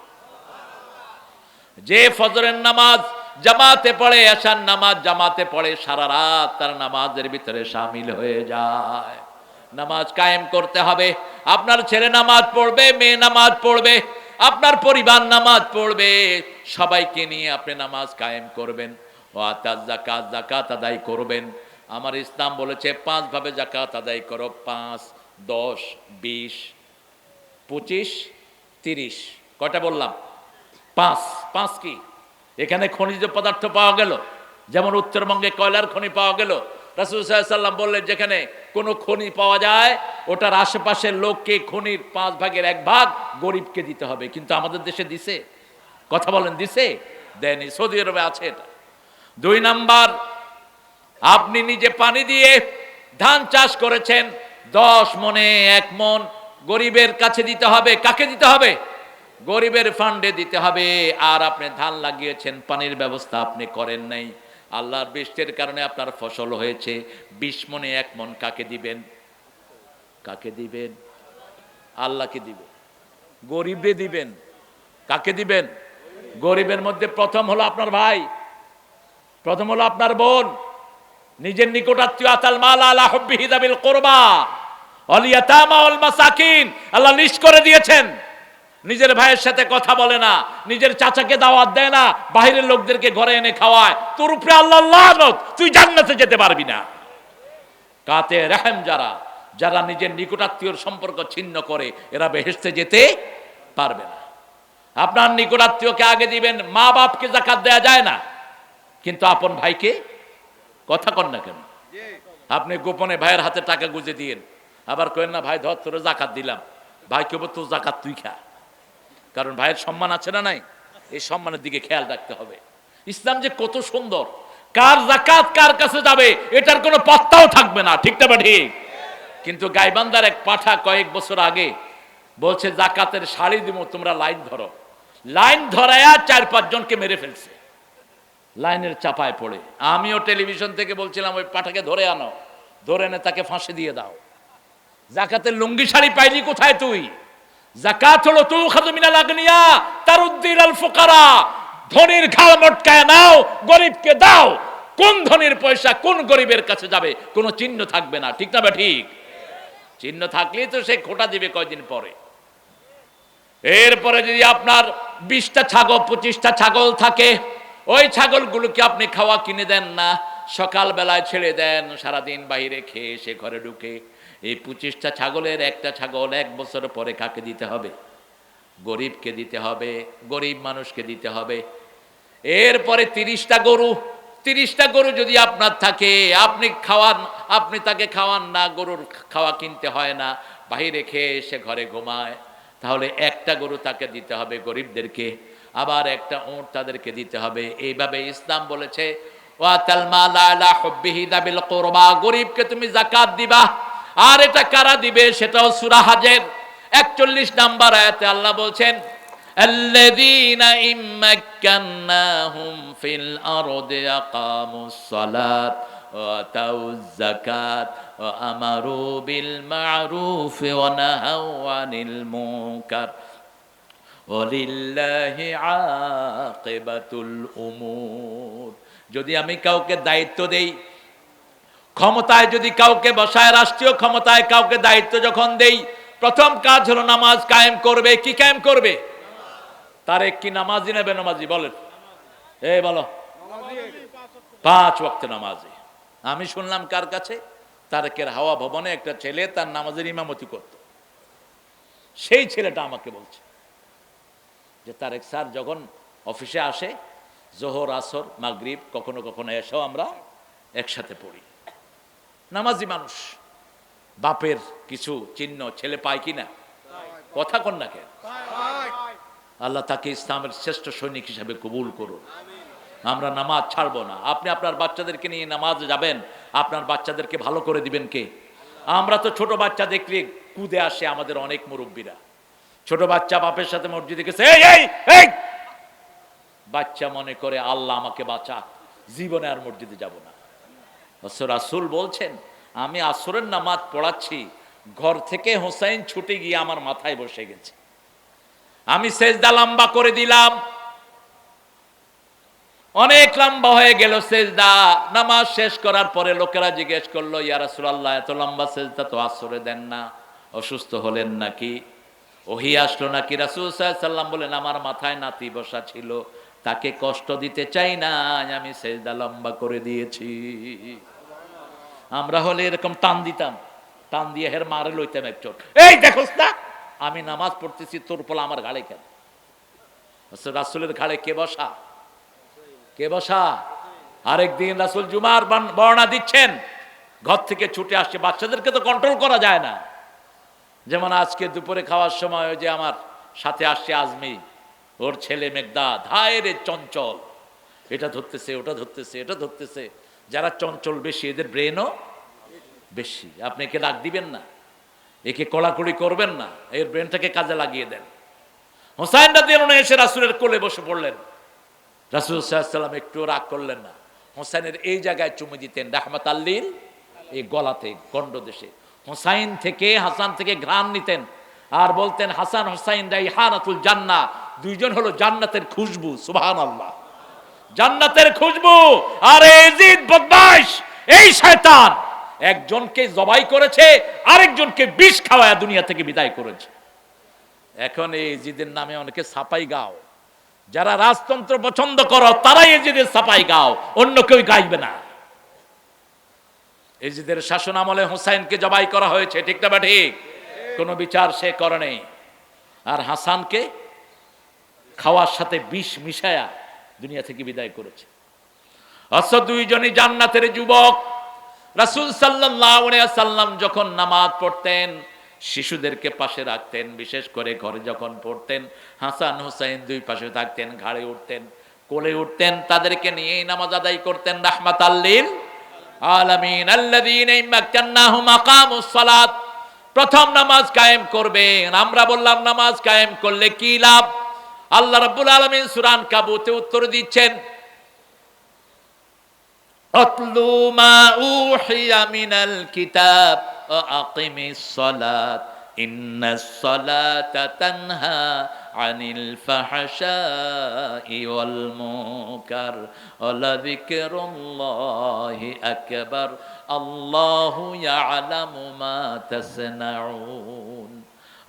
যে ফজরের নামাজ জামাতে পড়ে, এশার নামাজ জামাতে পড়ে, সারা রাত তার নামাজের ভিতরে শামিল হয়ে যায়। নামাজ কায়েম করতে হবে। আপনার ছেলে নামাজ পড়বে, মেয়ে নামাজ পড়বে, আপনার পরিবার নামাজ পড়বে, সবাইকে নিয়ে আপনি নামাজ কায়েম করবেন। ওয়াতাজ যাকাত, যাকাত আদায় করবেন। আমার ইসলাম বলেছে 5 ভাবে যাকাত আদায় করো। 5, 10, 20, 25, 30। কয়টা বললাম? 5। 5 কি? এখানে খনিজ পদার্থ পাওয়া গেল, যেমন উত্তরবঙ্গে কয়লার খনি পাওয়া গেল। রাসূল সাল্লাল্লাহু আলাইহি সাল্লাম বললেন, যেখানে কোনো খনি পাওয়া যায় ওটার আশেপাশের লোককে খনির 5 ভাগের 1 ভাগ গরিবকে দিতে হবে। কিন্তু আমাদের দেশে দিছে? কথা বলেন, দিছে? দেয়নি। সৌদি আরবে আছে এটা। 2 নাম্বার, আপনি নিজে পানি দিয়ে ধান চাষ করেছেন, 10 মনে 1 মন গরিবের কাছে দিতে হবে। কাকে দিতে হবে? গরিবের ফান্ডে দিতে হবে। আর আপনি ধান লাগিয়েছেন, পানির ব্যবস্থা আপনি করেন নাই, আল্লাহর বৃষ্টির কারণে আপনার ফসল হয়েছে, 20 মনে 1 মন কাকে দিবেন? কাকে দিবেন? আল্লাহকে দিবেন। গরিবরে দিবেন। কাকে দিবেন? গরিবের মধ্যে প্রথম হলো আপনার ভাই, প্রথম হলো আপনার বোন, নিজের নিকটাত্মীয়। আতাল মাল আলা হুব্বিহি যাবিল কুরবা ওয়াল ইয়াতামা ওয়াল মাসাকিন, আল্লাহ লিস্ট করে দিয়েছেন। নিজের ভাইয়ের সাথে কথা বলে না, নিজের চাচাকে দাওয়াত দেয় না, বাইরের লোকদেরকে ঘরে এনে খাওয়ায়, তোর উপরে আল্লাহর লানত, তুই জান্নাতে যেতে পারবি না। কাতে রহম যারা, যারা নিজের নিকটাত্মীয়র সম্পর্ক ছিন্ন করে, এরা বেহেশতে যেতে পারবে না। আপনার নিকটাত্মীয়কে আগে দিবেন। মা বাপকে যাকাত দেয়া যায় না, কিন্তু আপন ভাইকে কথা কন না কেন? আপনি গোপনে ভাইয়ের হাতে টাকা গুঁজে দিয়েন, আবার কেন না ভাই ধর তোর জাকাত দিলাম, ভাই কেবল তোর জাকাত তুই খা, কারণ ভাইয়ের সম্মান আছে না নাই, এই সম্মানের দিকে খেয়াল রাখতে হবে। ইসলাম যে কত সুন্দর, কার জাকাত কার কাছে যাবে এটার কোনো পাত্তাও থাকবে না, ঠিক না ঠিক? কিন্তু গাইবান্ধার এক পাঠা কয়েক বছর আগে বলছে জাকাতের শাড়ি দিব, তোমরা লাইন ধরো। লাইন ধরায়া 4-5 জনকে মেরে ফেলছে লাইনের চাপায় পড়ে। আমিও টেলিভিশন থেকে বলছিলাম ওই পাঠাকে ধরে আনো, ধরে এনে তাকে ফাঁসি দিয়ে দাও। জাকাতের লুঙ্গি শাড়ি পাইলি কোথায় তুই? জাকাত হলো তুখাযু মিনাল আগনিয়া তারুদ্দিল আল ফুকারা, ধনীর ঘাড় মটকায় নাও, গরিবকে দাও। কোন ধনীর পয়সা কোন গরিবের কাছে যাবে কোনো চিহ্ন থাকবে না, ঠিক না বা ঠিক? চিহ্ন থাকলেই তো সে খোটা দিবে কয়দিন পরে। এরপরে যদি আপনার 20টা ছাগল 25টা ছাগল থাকে, ওই ছাগলগুলোকে আপনি খাওয়া কিনে দেন না, সকাল বেলায় ছেড়ে দেন, সারাদিন বাইরে খেয়ে সে ঘরে ঢুকে। এই 25টা ছাগলের একটা ছাগল 1 বছর পরে কাকে দিতে হবে? গরিবকে দিতে হবে, গরিব মানুষকে দিতে হবে। এরপরে 30টা গরু, 30টা গরু যদি আপনার থাকে, আপনি খাওয়ান, আপনি তাকে খাওয়ান না, গরুর খাওয়া কিনতে হয় না, বাইরে খেয়ে সে ঘরে ঘুমায়, তাহলে একটা গরু তাকে দিতে হবে গরিবদেরকে, আবার একটা উট তাদেরকে দিতে হবে। এইভাবে ইসলাম বলেছে ওয়াতাল মাল আলা হুব্বিহি যাবিল কুরবা, গরিবকে তুমি যাকাত দিবা। আর এটা কারা দিবে? সেটাও সূরা হজের 41 নম্বর আয়াতে আল্লাহ বলছেন আল্লাযীনা ইম্মাক্কান্নাহুম ফিল আরদি আকামুস সালাত ওয়া আতাউয যাকাত ওয়া আমারু বিল মা'রুফ ওয়া নাহাউ আনিল মুনকার ওয়ালিল্লাহি আকিবাতুল উমুর। যদি আমি কাউকে দায়িত্ব দেই, ক্ষমতায় যদি কাউকে বসায়, রাষ্ট্রীয় ক্ষমতায় কাউকে দায়িত্ব যখন দেই, প্রথম কাজ হলো নামাজ কায়েম করবে। কি কায়েম করবে? তারে কি নামাজি না বেনামাজি বলেন? এই বলো, 5 ওয়াক্ত নামাজি। আমি শুনলাম কার কাছে, তারেকের হাওয়া ভবনে একটা ছেলে তার নামাজের ইমামতি করত। সেই ছেলেটা আমাকে বলছে যে তারেক স্যার যখন অফিসে আসে, জোহর আসর মাগরিব কখনো কখনো এসেও আমরা একসাথে পড়ি। নামাজি মানুষ, বাপের কিছু চিহ্ন ছেলে পায় কিনা? কথা কন না কেন? আল্লাহ তাকে ইসলামের শ্রেষ্ঠ সৈনিক হিসাবে কবুল করুন। আমরা নামাজ ছাড়বো না। আপনি আপনার বাচ্চাদেরকে নিয়ে নামাজে যাবেন, আপনার বাচ্চাদেরকে ভালো করে দিবেন কে? আমরা তো ছোট বাচ্চা দেখলে কুদে আসে আমাদের অনেক মুরব্বীরা। ছোট বাচ্চা বাপের সাথে মসজিদে গেছে, এই বাচ্চা মনে করে আল্লাহ আমাকে বাঁচা, জীবনে আর মসজিদে যাব না। রাসূল বলছেন আমি আসরের নামাজ পড়াচ্ছি, ঘর থেকে হোসাইন ছুটে গিয়ে আমার মাথায় বসে গেছে, আমি সেজদা লম্বা করে দিলাম, অনেক লম্বা হয়ে গেল সেজদা। নামাজ শেষ করার পরে লোকেরা জিজ্ঞেস করলো ইয়া রাসূলুল্লাহ, এত লম্বা সেজদা তো আসরে দেন না, অসুস্থ হলেন নাকি, ওহী আসলো নাকি? রাসূল সাল্লাল্লাহু আলাইহি ওয়াসাল্লাম বলেন আমার মাথায় নাতি বসা ছিল, তাকে কষ্ট দিতে চাই না, আমি সেজদা লম্বা করে দিয়েছি। আমরা হলে এরকম টান দিতাম, টান দিয়ে হের মারে লইতাম এক চোট, এই দেখোস না আমি নামাজ পড়তেছি, তোর পোলা আমার ঘাড়ে কেন? রাসূলের ঘাড়ে কে বসা? কে বসা? আরেকদিন রাসূল জুমার বর্ণনা দিচ্ছেন, ঘর থেকে ছুটে আসছে, বাচ্চাদেরকে তো কন্ট্রোল করা যায় না। যেমন আজকে দুপুরে খাওয়ার সময় ওই যে আমার সাথে আসছে আজমি, ওর ছেলে মেঘদাদ, হায়রে চঞ্চল, এটা ধরতেছে ওটা ধরতেছে এটা ধরতেছে। যারা চঞ্চল বেশি এদের ব্রেনও বেশি। আপনি একে রাগ দিবেন না, একে কড়াকড়ি করবেন না, এর ব্রেনটাকে কাজে লাগিয়ে দেন। হোসাইন রাদিয়াল্লাহু আনহু এসে রাসূলের কোলে বসে পড়লেন। রাসূল সাল্লাল্লাহু আলাইহি ওয়াসাল্লাম একটু রাগ করলেন না, হোসাইনের এই জায়গায় চুমু দিতেন, রাহমাতাল লিল, এই গলাতে গন্ডদেশে। হোসাইন থেকে হাসান থেকে ঘ্রাণ নিতেন আর বলতেন হাসান হোসাইন রাইহানাতুল জান্নাহ, দুইজন হলো জান্নাতের খুশবু। সুবহানাল্লাহ, জান্নাতের খুশবু। আর ইয়াজিদ বদমাশ, এই শয়তান একজনকে জবাই করেছে, আরেকজনকে বিষ খাওয়ায় দুনিয়া থেকে বিদায় করেছে। এখন এই ইয়াজিদের নামে অনেকে সাপাই গাও, যারা রাজতন্ত্র পছন্দ করো তারাই ইয়াজিদের সাপাই গাও, অন্য কেউ গাইবে না। ইয়াজিদের শাসন আমলে হুসাইনকে জবাই করা হয়েছে, ঠিক না ঠিক? কোনো বিচার সে করে নেই। আর হাসানকে খাওয়ার সাথে বিষ মিশায়া দুনিয়া থেকে বিদায় করেছে। দুইজনই জান্নাতের যুবক। রাসূল সাল্লাল্লাহু আলাইহি ওয়াসাল্লাম যখন নামাজ পড়তেন শিশুদেরকে পাশে রাখতেন, বিশেষ করে ঘরে যখন পড়তেন হাসান হুসাইন দুই পাশে থাকতেন, ঘাড়ে উঠতেন, কোলে উঠতেন, তাদেরকে নিয়েই নামাজ আদায় করতেন। রাহমাতাল লিল আলামিন আল্লাযীনা ইম্মাক্কান্নাহুম আকামুস সালাত, প্রথম নামাজ কায়েম করবেন। আমরা বললাম নামাজ কায়েম করলে কি লাভ? আল্লাহ রাব্বুল আলামিন সূরা আনকাবুতে উত্তর দিচ্ছেন, আতলু মা উহিয়া মিনাল কিতাব ওয়া আকিমিস সালাত ইন্নাস সালাতা তানহা আনিল ফাহশাই ওয়াল মুনকার ওয়া লাযিকরুল্লাহি আকবার আল্লাহু ইয়ালামু মা তাসনাউন।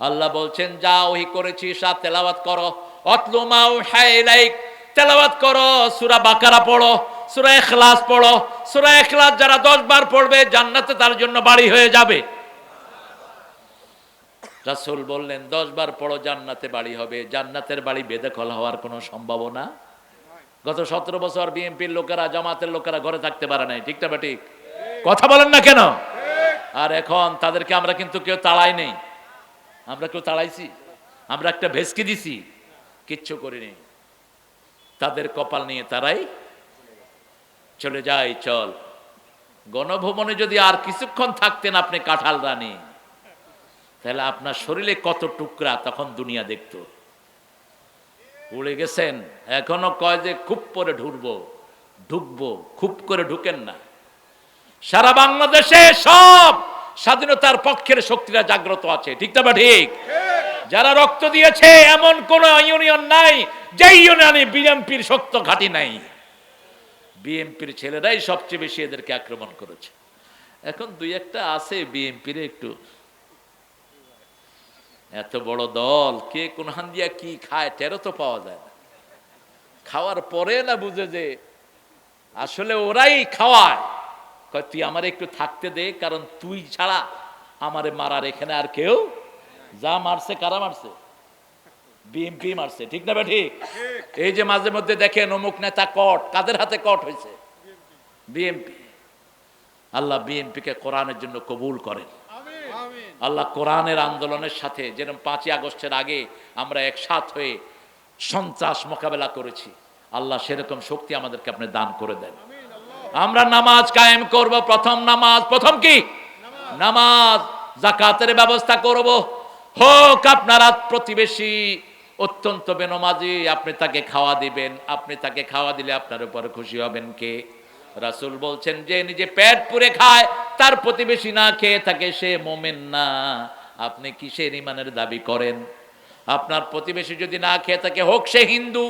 আল্লাহ বলছেন যা ওহী করেছি সা তেলাওয়াত করো। আতলু মা উহিয়া ইলাইক, তেলাওয়াত করো, সূরা বাকারা পড়ো, সূরা ইখলাস পড়ো। সূরা ইখলাস যারা 10 বার পড়বে জান্নাতে তার জন্য বাড়ি হয়ে যাবে। রাসূল বললেন 10 বার পড়ো জান্নাতে বাড়ি হবে। জান্নাতের বাড়ি বেদখল হওয়ার কোনো সম্ভাবনা? গত 17 বছর বিএনপির লোকেরা, জামাতের লোকেরা ঘরে থাকতে পারে নাই, ঠিক না ঠিক? কথা বলেন না কেন? আর এখন তাদেরকে আমরা কিন্তু কেউ তাড়াই নেই। আমরা কেউ তাড়াইছি? আমরা একটা ভেসকি দিছি? কিচ্ছু করিনি। তাদের কপাল নিয়ে তারাই চলে যায়। চল, গণভবনে যদি আর কিছুক্ষণ থাকতেন আপনি কাঁঠাল রানী, তাহলে আপনার শরীরে কত টুকরা তখন দুনিয়া দেখতো। উড়ে গেছেন, এখনো কয় যে খুব করে ঢুকবো, খুব করে ঢুকেন না। সারা বাংলাদেশে সব স্বাধীনতার পক্ষের শক্তিরা জাগ্রত আছে, ঠিক না ঠিক? যারা রক্ত দিয়েছে এমন কোন ইউনিয়ন নাই যে ইউনিয়নে বিএনপির শক্ত ঘাঁটি নাই। বিএনপির ছেলেরাই সবচেয়ে বেশি এদেরকে আক্রমণ করেছে। এখন দুই একটা আছে বিএনপির একটু, এত বড় দল কে কোন হান দিয়া কি খায় টেরও তো পাওয়া যায় না। খাওয়ার পরে না বুঝে যে আসলে ওরাই খাওয়ায়। কয় তুই আমার একটু থাকতে দে, কারণ তুই ছাড়া আমারে মারার এখানে আর কেউ। যা মারছে কারা মারছে? বিএনপি মারছে, ঠিক না ঠিক? এই যে মাঝে মধ্যে দেখেন অমুক নেতা কট, কাদের হাতে কট হয়েছে? বিএনপি। আল্লাহ বিএনপিকে কোরআনের জন্য কবুল করেন। আল্লাহ কোরআনের আন্দোলনের সাথে, যেরকম 5ই আগস্টের আগে আমরা একসাথ হয়ে সন্ত্রাস মোকাবেলা করেছি, আল্লাহ সেরকম শক্তি আমাদেরকে আপনি দান করে দেন। আমরা নামাজ কায়েম করব। প্রথম নামাজ, প্রথম কি? নামাজ। যাকাতের ব্যবস্থা করব। হোক আপনার প্রতিবেশী অত্যন্ত বেনমাজি, আপনি তাকে খাওয়া দিবেন। আপনি তাকে খাওয়া দিলে আপনার উপর খুশি হবেন কে? রাসূল বলছেন যে নিজে পেট পুরে খায় তার প্রতিবেশী না খেয়ে থাকে সে মুমিন না। আপনি কিসের ঈমানের দাবি করেন? আপনার প্রতিবেশী যদি না খেয়ে থাকে, হোক সে হিন্দু,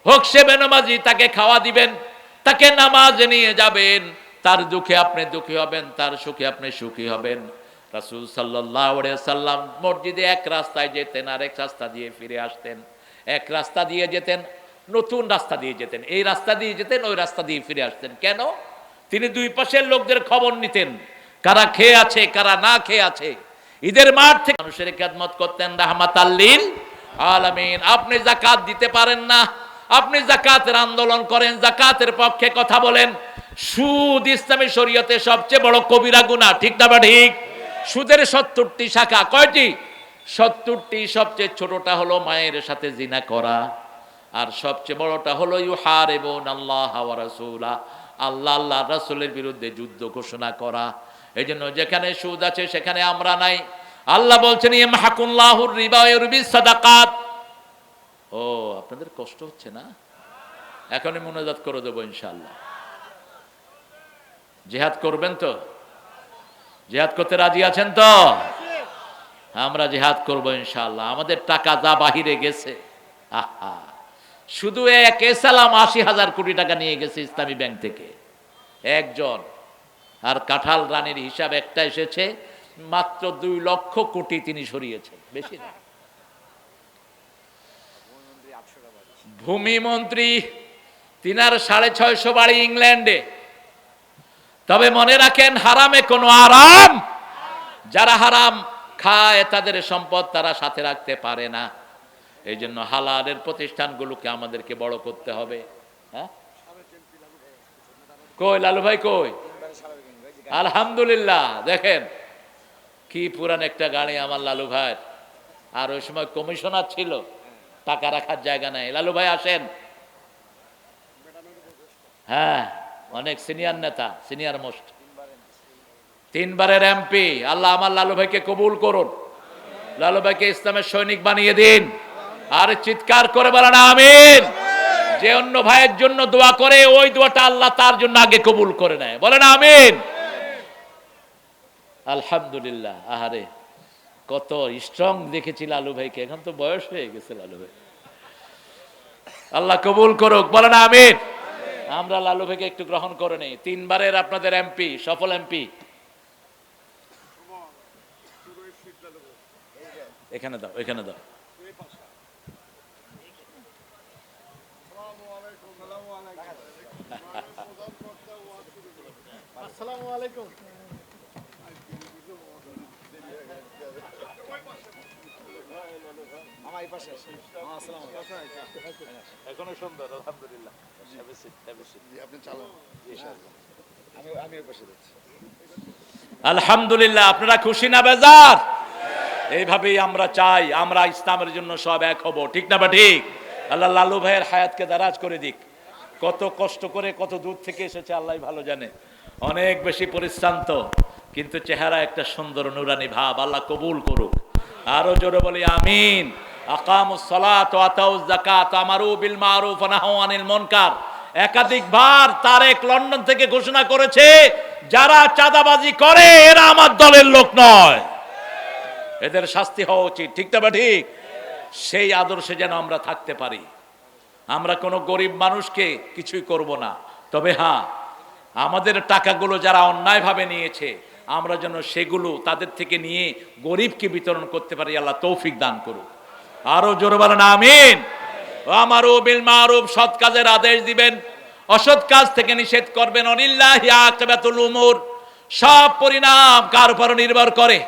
হোক সে বেনমাজি, তাকে খাওয়া দিবেন, তাকে নামাজে নিয়ে যাবেন। তার দুঃখে আপনি দুঃখী হবেন, তার সুখে আপনি সুখী হবেন। রাসূল সাল্লাল্লাহু আলাইহি সাল্লাম মসজিদে এক রাস্তায় যেতেন, আর এক রাস্তা দিয়ে ফিরে আসতেন। এক রাস্তা দিয়ে যেতেন, নতুন রাস্তা দিয়ে যেতেন, এই রাস্তা দিয়ে যেতেন, ওই রাস্তা দিয়ে ফিরে আসতেন। কেন? তিনি দুই পাশের লোকদের খবর নিতেন, কারা খেয়ে আছে, কারা না খেয়ে আছে। ঈদের মাঠ থেকে মানুষের খেদমত করতেন। রাহমাতাল লিল আলামিন। আপনি যাকাত দিতে পারেন না, আপনি যাকাতের আন্দোলন করেন, যাকাতের পক্ষে কথা বলেন। সুদ ইসলামী শরীয়তে সবচেয়ে বড় কবিরা গুনাহ, ঠিক না ঠিক? সুদের 70টি শাখা। কয়টি? 70টি। সবচেয়ে ছোটটা হলো মায়ের সাথে জিনা করা, আর সবচেয়ে বড়টা হলো ইউহারিবুনাল্লাহ ওয়া রাসূলা, আল্লাহ আল্লাহ রাসূলের বিরুদ্ধে যুদ্ধ ঘোষণা করা। এই জন্য যেখানে সুদ আছে সেখানে আমরা নাই। আল্লাহ বলছেন ইয়ামহাকুল্লাহুর রিবা ওয়া ইউরবিস সাদাকাত। ও, আপনাদের কষ্ট হচ্ছে না? এখনই মুনাজাত করে দেবো ইনশাআল্লাহ। জিহাদ করবেন তো? জিহাদ করতে রাজি আছেন তো? আমরা জিহাদ করব ইনশাআল্লাহ। আমাদের টাকা যা বাহিরে গেছে, আহা, শুধু এক এসালাম 80,000 কোটি টাকা নিয়ে গেছে ইসলামী ব্যাংক থেকে একজন। আর কাঁঠাল রানীর হিসাব একটা এসেছে, মাত্র 2 লক্ষ কোটি তিনি সরিয়েছেন, বেশি না। ভূমিমন্ত্রী তিনার 650 বাড়ি ইংল্যান্ডে। তবে মনে রাখেন, হারামে কোনো আরাম। যারা হারাম খায় তাদের সম্পদ তারা সাথে রাখতে পারে না। এই জন্য হালালের প্রতিষ্ঠানগুলোকে আমাদেরকে বড় করতে হবে। হ্যাঁ, কই লালু ভাই কই? আলহামদুলিল্লাহ। দেখেন কি পুরান একটা গাড়ি আমার লালু ভাই, আর ওই সময় কমিশনার ছিল, টাকা রাখার জায়গা নাই। লালু ভাই আসেন। হ্যাঁ, অনেক সিনিয়র নেতা, সিনিয়র মোস্ট, 3 বারের এমপি। আল্লাহ আমার লালু ভাইকে কবুল করুন, লালু ভাইকে ইসলামের সৈনিক বানিয়ে দিন। আর চিৎকার করে বলেন আমিন। যে অন্য ভাইয়ের জন্য দোয়া করে ওই দোয়াটা আল্লাহ তার জন্য আগে কবুল করে নেয়, বলেন আমিন। আলহামদুলিল্লাহ। আহারে কত স্ট্রং দেখেছি লালু ভাইকে, এখন তো বয়স হয়ে গেছে লালু ভাই। আল্লাহ কবুল করুক, বলেন আমিন। আমরা লালু ভাইকে একটু গ্রহণ করে নেই। 3 বারের আপনাদের এমপি, সফল এমপি। এখানে দাও, এখানে দাও। আসসালামু আলাইকুম। আমার এই পাশে আসেন। আসসালামু আলাইকুম। এখনো সুন্দর, আলহামদুলিল্লাহ। আপনি চালান ইনশাআল্লাহ। আমি এই পাশে যাচ্ছি। আলহামদুলিল্লাহ। আপনারা খুশি না বেজার? এইভাবেই আমরা চাই, আমরা ইসলামের জন্য সব এক হব, ঠিক না বা ঠিক? আল্লাহ লালু ভাইয়ের হায়াতকে দারাজ করে দিক। কত কষ্ট করে, কত দূর থেকে এসেছে আল্লাহ ভালো জানে, অনেক বেশি পরিশ্রান্ত, কিন্তু চেহারা একটা সুন্দর নুরানি ভাব। আল্লাহ কবুল করুক। আরো জোরে বলি আমিন। আকামুস সালাত ওয়া আতাউজ যাকাত আমারু বিল মারুফ ওয়া নাহু আনিল মুনকার। একাধিকবার তারেক লন্ডন থেকে ঘোষণা করেছে, যারা চাঁদাবাজি করে এরা আমার দলের লোক নয়, এদের শাস্তি হওয়া উচিত, ঠিক না বা ঠিক? সেই আদর্শে যেন আমরা থাকতে পারি। আমরা কোনো গরিব মানুষকে কিছুই করব না, তবে হ্যাঁ, আমাদের টাকাগুলো যারা অন্যায়ভাবে নিয়েছে আমরা যেন সেগুলো তাদের থেকে নিয়ে গরিবকে বিতরণ করতে পারি। আল্লাহ তৌফিক দান করুক। আরো জোরে বলেন আমিন। আমারু বিল মারুফ, সৎ কাজের আদেশ দিবেন, অসৎ কাজ থেকে নিষেধ করবেন। অনিল্লাহি আকিবাতুল উমুর, সব পরিণাম কার উপর নির্ভর করে?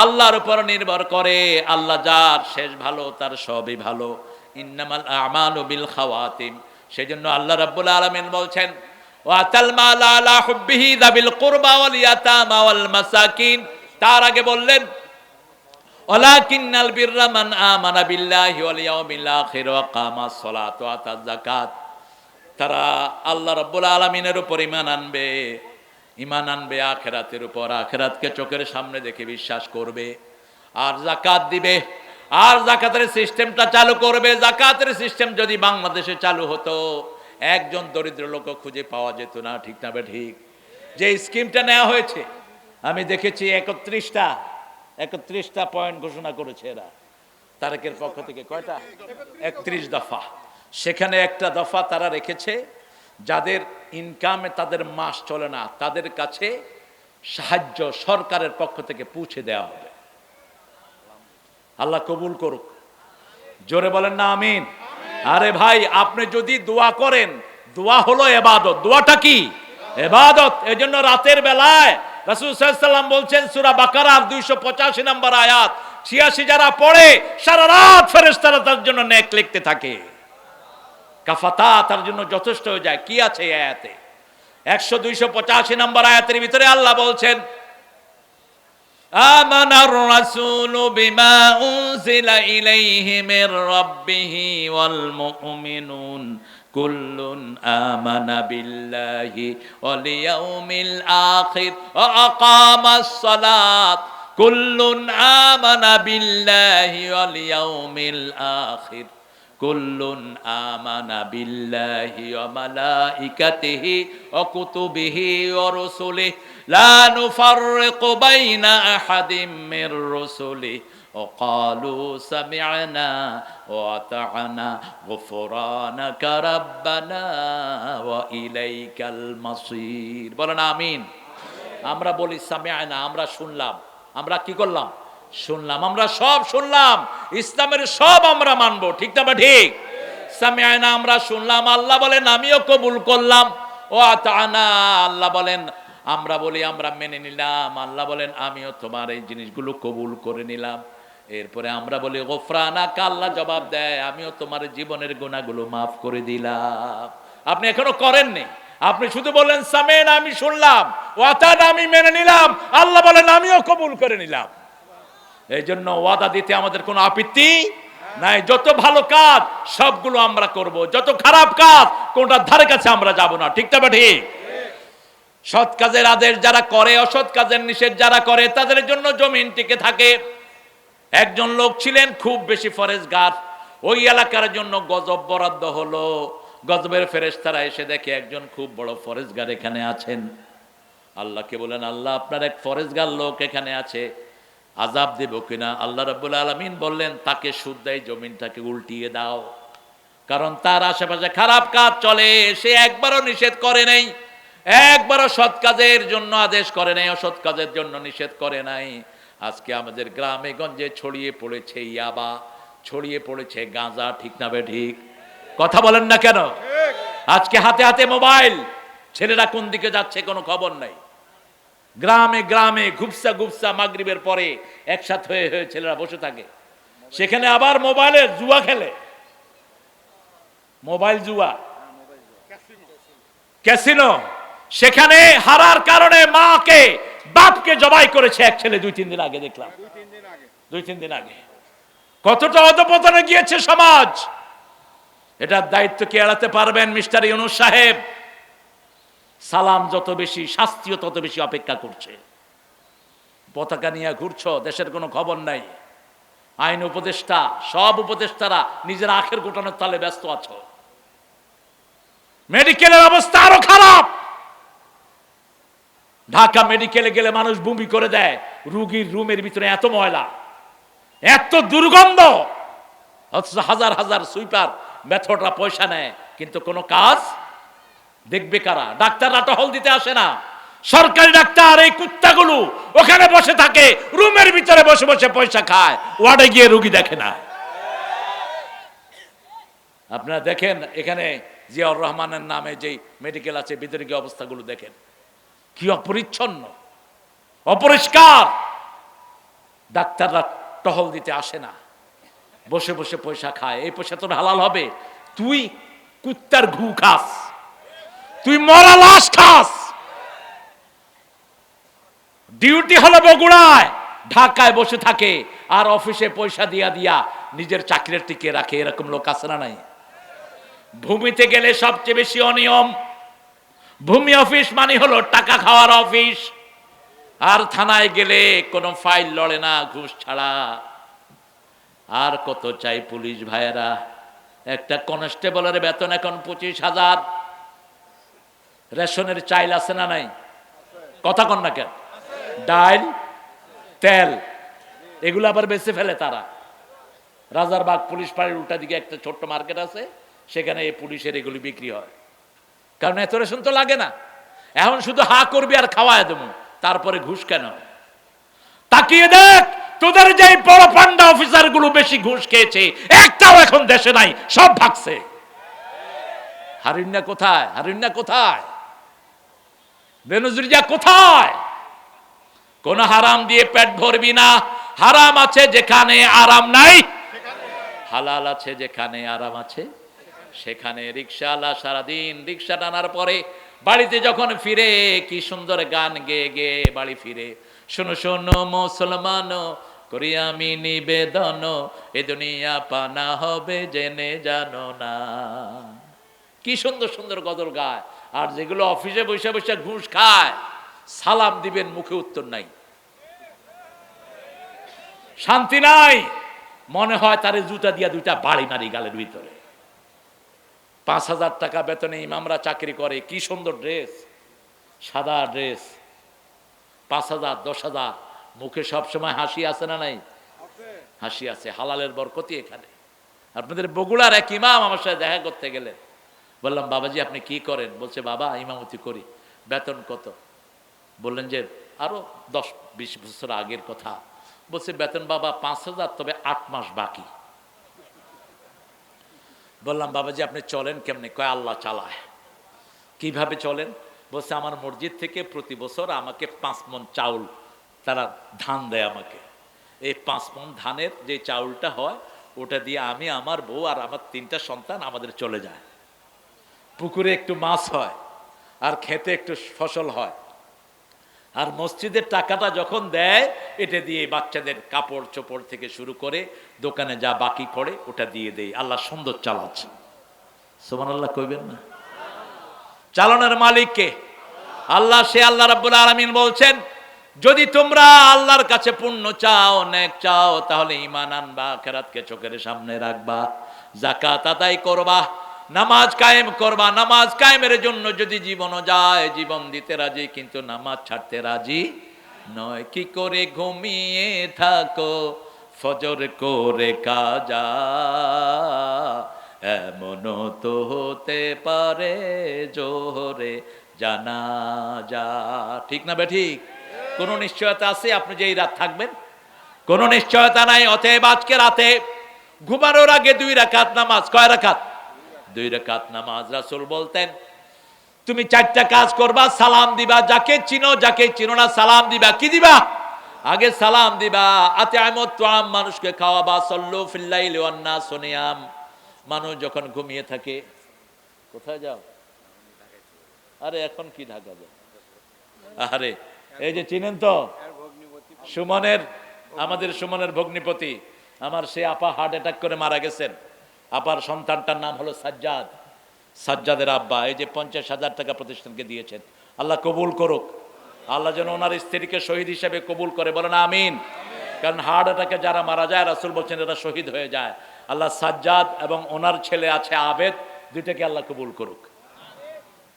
আল্লাহর উপর নির্ভর করে। আল্লাহ যার শেষ ভালো তার সবই ভালো। ইন্নামাল আমালু বিল খাওয়াতিম। সেজন্য আল্লাহ রাব্বুল আলামিন বলছেন, ওয়াতাল মাল আলা হুব্বিহি যাবিল কুরবা ওয়াল ইয়াতামা ওয়াল মাসাকিন। তার আগে বললেন, ওয়ালাকিন্নাল বিররা মান আমানা বিল্লাহি ওয়াল ইয়াউমিল আখির ওয়া কামাস সালাত ওয়া আতাজ যাকাত। তারা আল্লাহ রাব্বুল আলামিনের উপর ঈমান আনবে আখিরাতের উপর, আখিরাতকে চোখের সামনে দেখে বিশ্বাস করবে, আর যাকাত দিবে। আর যাকাতের সিস্টেমটা চালু করবে। যাকাতের সিস্টেম যদি বাংলাদেশে চালু হতো, একজন দরিদ্র লোক খুঁজে পাওয়া যেত না, ঠিক না বে ঠিক? যে স্কিমটা নেওয়া হয়েছে, আমি দেখেছি 31টা পয়েন্ট ঘোষণা করেছে এরা তারেকের পক্ষ থেকে। কয়টা? 31 দফা। সেখানে একটা দফা তারা রেখেছে, যাদের ইনকামে তাদের মাস চলে না তাদের কাছে সাহায্য সরকারের পক্ষ থেকে পৌঁছে দেওয়া হবে। আল্লাহ কবুল করুক। জোরে বলেন না আমিন। আরে ভাই, আপনি যদি দোয়া করেন, দোয়া হলো ইবাদত। দোয়াটা কি? ইবাদত। এজন্য রাতের বেলায় রাসূল সাল্লাল্লাহু আলাইহি ওয়াসাল্লাম বলছেন, সূরা বাকারার 285 নম্বর আয়াত, 86 যারা পড়ে সারা রাত ফেরেশতারা তার জন্য নেক লিখতে থাকে। কাফাতা, তার জন্য যথেষ্ট হয়ে যায়। কি আছে এই আয়াতে? 285 নম্বর আয়াতের ভিতরে আল্লাহ বলছেন, আমানার রাসূলু বিমা উনজিলা ইলাইহি মির রাব্বিহি ওয়াল মুমিনুন কুল্লুন আমানা বিল্লাহি ওয়াল ইয়াউমিল আখির ওয়া আকামাস সালাত। কুল্লুন আমানা বিল্লাহি ওয়াল ইয়াউমিল আখির কুল্লুন আমানা বিল্লাহি ওয়া মালাইকাতিহি ওয়া কুতুবিহি ওয়া রুসুলিহি লা নুফাররিকু বাইনা আহাদিম মির রুসুলিহি ওয়া ক্বালু সামি'না ওয়া আতা'না গুফরানাকা রাব্বানা ওয়া ইলাইকাল মাসির। বলেন আমিন। আমরা বলি সামি'না, আমরা শুনলাম। আমরা কি করলাম? শুনলাম। আমরা সব শুনলাম, ইসলামের সব আমরা মানবো, ঠিক না বা ঠিক? সামি'না, আমরা শুনলাম। আল্লাহ বলেন আমিও কবুল করলাম। ও আতা'না, আল্লাহ বলেন আমরা বলি আমরা মেনে নিলাম। আল্লাহ বলেন আমিও তোমার এই জিনিসগুলো কবুল করে নিলাম। এরপরে আমরা বলি গফরানাকা, আল্লাহ জবাব দেয় আমিও তোমার জীবনের গুনাহগুলো মাফ করে দিলাম। আপনি এখনো করেননি, আপনি শুধু বললেন সামেন, আমি শুনলাম, ওয়াতান, আমি মেনে নিলাম, আল্লাহ বলেন আমিও কবুল করে নিলাম। এই জন্য ওয়াদা দিতে আমাদের কোনো আপত্তি নাই। যত ভালো কাজ সবগুলো আমরা করব, যত খারাপ কাজ কোনটার ধারে কাছে আমরা যাব না। ঠিক না ঠিক? সৎ কাজের আদেশ যারা করে, অসৎ কাজের নিষেধ যারা করে, তাদের জন্য জমিন টিকে থাকে। একজন লোক ছিলেন খুব বেশি ফরেজগার, ওই এলাকার জন্য গজব বরাদ্দ হলো। গজবের ফেরেশতারা এসে দেখে একজন খুব বড় ফরেজগার এখানে আছেন। আল্লাহকে বলেন, আল্লাহ আপনার এক ফরেজগার লোক এখানে আছে, আযাব দেব কিনা? আল্লাহ রাব্বুল আলামিন বললেন, তাকে শুদ্ধ জমিনটাকে উল্টিয়ে দাও, কারণ তার আশেপাশে খারাপ কাজ চলে, সে একবারও নিষেধ করে নাই, একবারও সৎ কাজের জন্য আদেশ করে নাই, অসৎ কাজের জন্য নিষেধ করে নাই। আজকে আমাদের গ্রামে গঞ্জে ছড়িয়ে পড়েছে ইয়াবা, ছড়িয়ে পড়েছে গাঁজা। ঠিক না ঠিক? কথা বলেন না কেন? আজকে হাতে হাতে মোবাইল, ছেলেরা কোন দিকে যাচ্ছে কোনো খবর নাই। গ্রামে গ্রামে ঘুপসা ঘুপসা মাগরিবের পরে একসাথে হয়ে হয়ে ছেলেরা বসে থাকে, সেখানে আবার মোবাইলে জুয়া খেলে, মোবাইল জুয়া, ক্যাসিনো। সেখানে হারার কারণে মাকে বাপকে জবাই করেছে এক ছেলে 2-3 দিন আগে দেখলাম, 2-3 দিন আগে। কতটা অধপতনে গিয়েছে সমাজ। এটার দায়িত্ব কি এড়াতে পারবেন মিস্টার ইউনূস সাহেব? সালাম যত বেশি, শাস্তিও তত বেশি অপেক্ষা করছে। পতাকা নিয়ে ঘুরছো, দেশের কোনো খবর নাই। আইন উপদেষ্টা, সব উপদেষ্টারা নিজের আখের গোটানোর তালে ব্যস্ত আছো। মেডিকেলের অবস্থা আরো খারাপ। ঢাকা মেডিকেলে গেলে মানুষ বমি করে দেয়, রোগীর রুমের ভিতরে এত ময়লা, এত দুর্গন্ধ, অথচ হাজার হাজার সুইপার মেথডরা পয়সা নেয়, কিন্তু কোনো কাজ দেখবে কারা? ডাক্তাররা টহল দিতে আসে না। সরকারি ডাক্তার এই কুত্তাগুলো ওখানে বসে থাকে, রুমের ভিতরে বসে বসে পয়সা খায়, ওয়ার্ডে গিয়ে রোগী দেখে না। আপনারা দেখেন এখানে জিয়াউর রহমানের নামে যে মেডিকেল আছে, ভিতরে গিয়ে অবস্থাগুলো দেখেন, কি অপরিচ্ছন্ন, অপরিষ্কার। ডাক্তাররা টহল দিতে আসে না, বসে বসে পয়সা খায়। এই পয়সা তোর হালাল হবে? তুই কুত্তার ঘু খাস, তুই মরা লাশ খাস। ডিউটি হলো বগুড়ায়, ঢাকায় বসে থাকে, আর অফিসে পয়সা দিয়া দিয়া নিজের চাকরির টিকে রাখে। এরকম লোক আছে না নাই? ভূমিতে গেলে সবচেয়ে বেশি অনিয়ম। ভূমি অফিস মানে হলো টাকা খাওয়ার অফিস। আর থানায় গেলে কোনো ফাইল লড়ে না ঘুষ ছাড়া। আর কত চাই পুলিশ ভাইয়েরা? একটা কনস্টেবলের বেতন এখন 25,000। রেশনের চাইল আছে না নাই? কথা কন না কেন? ডাল, তেল, এগুলো আবার বেঁচে ফেলে তারা। রাজারবাগ পুলিশ ফাঁড়ির উল্টা দিকে একটা ছোট্ট মার্কেট আছে, সেখানে এই পুলিশের এগুলি বিক্রি হয়। কারণ এত রেশন তো লাগে না। এখন শুধু হা করবি আর খাওয়ায় দেবো, তারপরে ঘুষ কেন? তাকিয়ে দেখ, তোদের যে বড় পান্ডা অফিসার গুলো বেশি ঘুষ খেয়েছে, একটাও এখন দেশে নাই, সব ভাগছে। হারিন্না কোথায়? হারিন্না কোথায়? বেনজিরিয়া কোথায়? কোন হারাম দিয়ে পেট ভরবি না। হারাম আছে যেখানে আরাম নাই, হালাল আছে যেখানে আরাম আছে সেখানে। রিকশাওয়ালা সারাদিন রিকশা টানার পরে বাড়িতে যখন ফিরে, কি সুন্দর গান গেয়ে গেয়ে বাড়ি ফিরে। শোনো শোনো মুসলমান, করি আমি নিবেদন, এ দুনিয়া পানা হবে জেনে জানো না। কি সুন্দর সুন্দর গজল গায়। আর যেগুলো অফিসে বসে বসে ঘুষ খায়, সালাম দিবেন মুখে উত্তর নাই, শান্তি নাই। মনে হয় তারে জুতা দিয়া 2টা বাড়ি মারি গালের ভিতরে। 5,000 টাকা বেতনে ইমামরা চাকরি করে, কি সুন্দর ড্রেস, সাদা ড্রেস, 5,000 10,000, মুখে সবসময় হাসি আছে না নাই? হাসি আছে। হালালের বরকতি এখানে। আপনাদের বগুড়ার এক ইমাম আমার সাথে দেখা করতে গেলেন। বললাম, বাবাজি আপনি কি করেন? বলছে, বাবা ইমামতি করি। বেতন কত? বললেন যে আরো 10-20 বছর আগের কথা। বলছে, বেতন বাবা 5,000, তবে 8 মাস বাকি। বললাম, বাবাজি আপনি চলেন কেমনে? কয় আল্লাহ চালায়। কিভাবে চলেন? বলছে, আমার মসজিদ থেকে প্রতি বছর আমাকে 5 মণ চাউল তারা ধান দেয় আমাকে। এই 5 মণ ধানের যে চাউলটা হয়, ওটা দিয়ে আমি, আমার বউ আর আমার 3টা সন্তান আমাদের চলে যায়। পুকুরে একটু মাছ হয়, আর খেতে একটু ফসল হয়। আর মসজিদের টাকাটা যখন দেয় এটা দিয়ে বাচ্চাদের কাপড় চোপড় থেকে শুরু করে দোকানে যা বাকি পড়ে ওটা দিয়ে দেয়। আল্লাহ সুন্দর চালাচ্ছে। সুবহানাল্লাহ কইবেন না? চালানোর মালিক কে? আল্লাহ। সে আল্লাহ রাব্বুল আলামিন বলছেন, যদি তোমরা আল্লাহর কাছে পুণ্য চাও, নেক চাও, তাহলে ঈমান আনবা, আখিরাতকে চোখের সামনে রাখবা, যাকাত আদায় করবা, নামাজ কায়েম করবা। নামাজ কায়েমের জন্য যদি জীবনও যায়, জীবন দিতে রাজি, কিন্তু নামাজ ছাড়তে রাজি নয়। কি করে ঘুমিয়ে থাকো ফজর করে কাজা, এমনও তো হতে পারে জোহরে জানাজা। ঠিক না বেঠিক? কোন নিশ্চয়তা আছে আপনি যে এই রাত থাকবেন? কোন নিশ্চয়তা নাই। অতএব আজকে রাতে ঘুমানোর আগে 2 রাকাত নামাজ। কয় রাকাত? 2 রাকাত নামাজ। রাসূল বলতেন, তুমি 4টা কাজ করবা। সালাম দিবা, যাকে চিনো, যাকে চিনো না সালাম দিবা। কি দিবা? আগে সালাম দিবা। আতিআমুত তুআম, মানুষকে খাওয়াবা। সাল্লু ফিল লাইলি ওয়ান নাস নিয়াম, মানুষ যখন ঘুমিয়ে থাকে। কোথায় যাও? আরে এখন কি ঢাকা যাও? আরে এই যে চিনেন তো সুমনের, আমাদের সুমনের ভগ্নিপতি, আমার সে আপা হার্ট অ্যাটাক করে মারা গেছেন। আপার সন্তানটার নাম হলো সাজ্জাদ। সাজ্জাদের আব্বা এই যে 50,000 টাকা প্রতিষ্ঠানকে দিয়েছেন। আল্লাহ কবুল করুক। আল্লাহ যেন ওনার স্ত্রীকে শহীদ হিসেবে কবুল করে, বলেন আমিন। কারণ হার্ট অ্যাটাকে যারা মারা যায় রাসূল বলছেন এরা শহীদ হয়ে যায়। আল্লাহ সাজ্জাদ এবং ওনার ছেলে আছে আবেদ, দুইটাকে আল্লাহ কবুল করুক।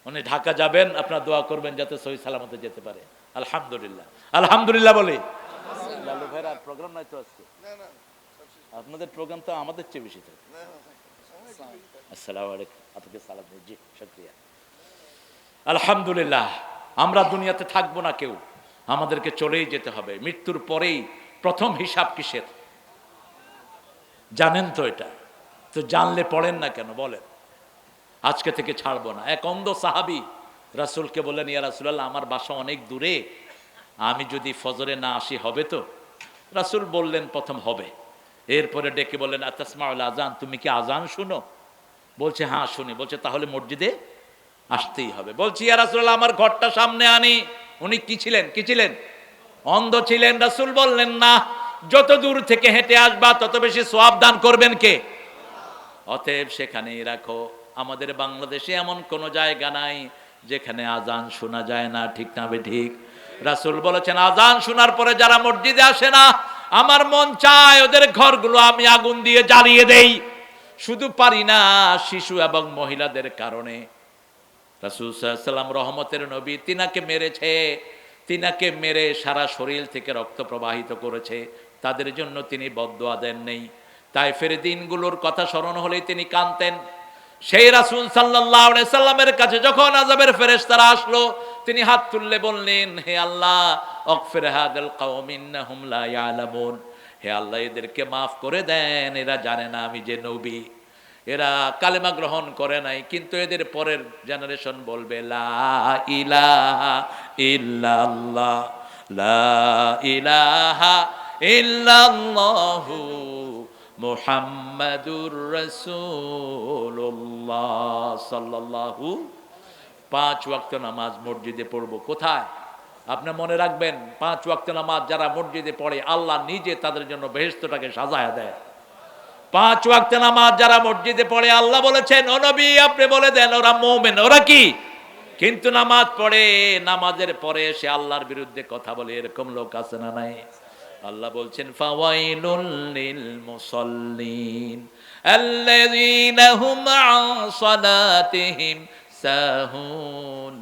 উনি ঢাকা যাবেন, আপনার দোয়া করবেন যাতে সহি সালামতে যেতে পারে। আলহামদুলিল্লাহ, আলহামদুলিল্লাহ বলি। লালু ভাইরা প্রোগ্রাম নাই তো আজকে? আপনাদের প্রোগ্রাম তো আমাদের চেয়ে বেশি থাকে। আসসালামু আলাইকুম, আপনাকে সালাম। জি শুকরিয়া। আলহামদুলিল্লাহ। আমরা দুনিয়াতে থাকবো না কেউ, আমাদেরকে চলেই যেতে হবে। মৃত্যুর পরেই প্রথম হিসাব কিসের জানেন তো? এটা তো জানলে পড়েন না কেন বলেন? আজকে থেকে ছাড়বো না। এক অন্ধ সাহাবী রাসূলকে বললেন, ইয়া রাসূলুল্লাহ, আমার বাসা অনেক দূরে, আমি যদি ফজরে না আসি হবে তো? রাসূল বললেন, প্রথম হবে। এরপরে ডেকে বললেন, আতাসমাউল আযান, তুমি কি আযান শুনো? বলছে হ্যাঁ শুনি। বলছে তাহলে মসজিদে আসতেই হবে। বলছি ইয়া রাসূলুল্লাহ, আমার ঘরটা সামনে আনি। উনি কি ছিলেন? কি ছিলেন? অন্ধ ছিলেন। রাসূল বললেন, না, যত দূর থেকে হেঁটে আসবা তত বেশি সওয়াব দান করবেন কে? অতএব সেখানেই রাখো। আমাদের বাংলাদেশে এমন কোন জায়গা নাই যেখানে আজান শোনা যায় না। ঠিক না ঠিক? রাসূল বলেছেন, আজান শোনার পরে যারা মসজিদে আসে না, আমার মন চায় ওদের ঘরগুলো আমি আগুন দিয়ে জ্বালিয়ে দেই। শুধু পারি না, শিশু এবং মহিলাদের কারণে। রাসূল সাল্লাল্লাহু আলাইহি ওয়াসাল্লাম রহমতের নবী, তিনাকে মেরেছে, তিনাকে মেরে সারা শরীর থেকে রক্ত প্রবাহিত করেছে, তাদের জন্য তিনি বদদুয়া দেন নেই। তায়েফের দিনগুলোর কথা স্মরণ হলেই তিনি কাঁদতেন। সেই রাসূল সাল্লাল্লাহু আলাইহি সাল্লামের কাছে যখন আযাবের ফেরেশতারা আসলো, তিনি হাত তুললে বললেন, হে আল্লাহ, আগফির হাদাল কওম ইন্নাহুম লা ইয়ালামুন। হে আল্লাহ, এদেরকে মাফ করে দেন, এরা জানে না আমি যে নবী। এরা কালেমা গ্রহণ করে নাই, কিন্তু এদের পরের জেনারেশন বলবে লা ইলাহা ইল্লাল্লাহ, লা ইলাহা ইল্লাল্লাহু মুহাম্মাদুর রাসূলুল্লাহ সাল্লাল্লাহু। 5 ওয়াক্ত নামাজ মসজিদে পড়বো। কোথায়? আপনি মনে রাখবেন, 5 ওয়াক্ত নামাজ যারা মসজিদে পড়ে আল্লাহ নিজে তাদের জন্য বেহেশতটাকে সাজায় দেয়। 5 ওয়াক্ত নামাজ যারা মসজিদে পড়ে আল্লাহ বলেছেন, ও নবী আপনি বলে দেন ওরা মুমিন। ওরা কি? কিন্তু নামাজ পড়ে, নামাজের পরে সে আল্লাহর বিরুদ্ধে কথা বলে, এরকম লোক আছে না নাই? আল্লাহ বলছেন, ফাওয়াইলুল লিল মুসাল্লিন আল্লাযীনা হুম আন সালাতিহিম সাহুন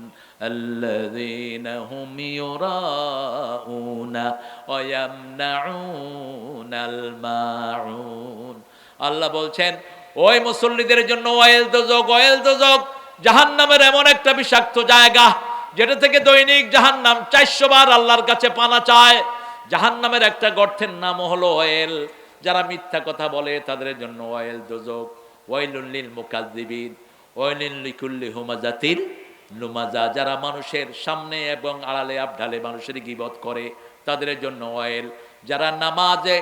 আল্লাযীনা হুম ইউরাউনা ওয়া ইয়ামনাউনাল মাউন। আল্লাহ বলছেন, ওই মুসল্লিদের জন্য ওয়াইল দোজক, ওয়াইল দোজক, জাহান্নামের এমন একটা বিষাক্ত জায়গা যেটা থেকে দৈনিক জাহান্নাম 400 বার আল্লাহর কাছে পানা চায়। জাহান্নামের একটা গর্তের নাম হলো ওয়াইল। যারা মিথ্যা কথা বলে তাদের জন্য ওয়াইল দোজক। ওয়াইলুল লিল মুকাজ্জিবিন ওয়াইলুল লিকুল্লি হুমাজাতিল লুমাজা। যারা মানুষের সামনে এবং আড়ালে আবঢালে মানুষের গীবত করে তাদের জন্য ওয়াইল। যারা নামাজে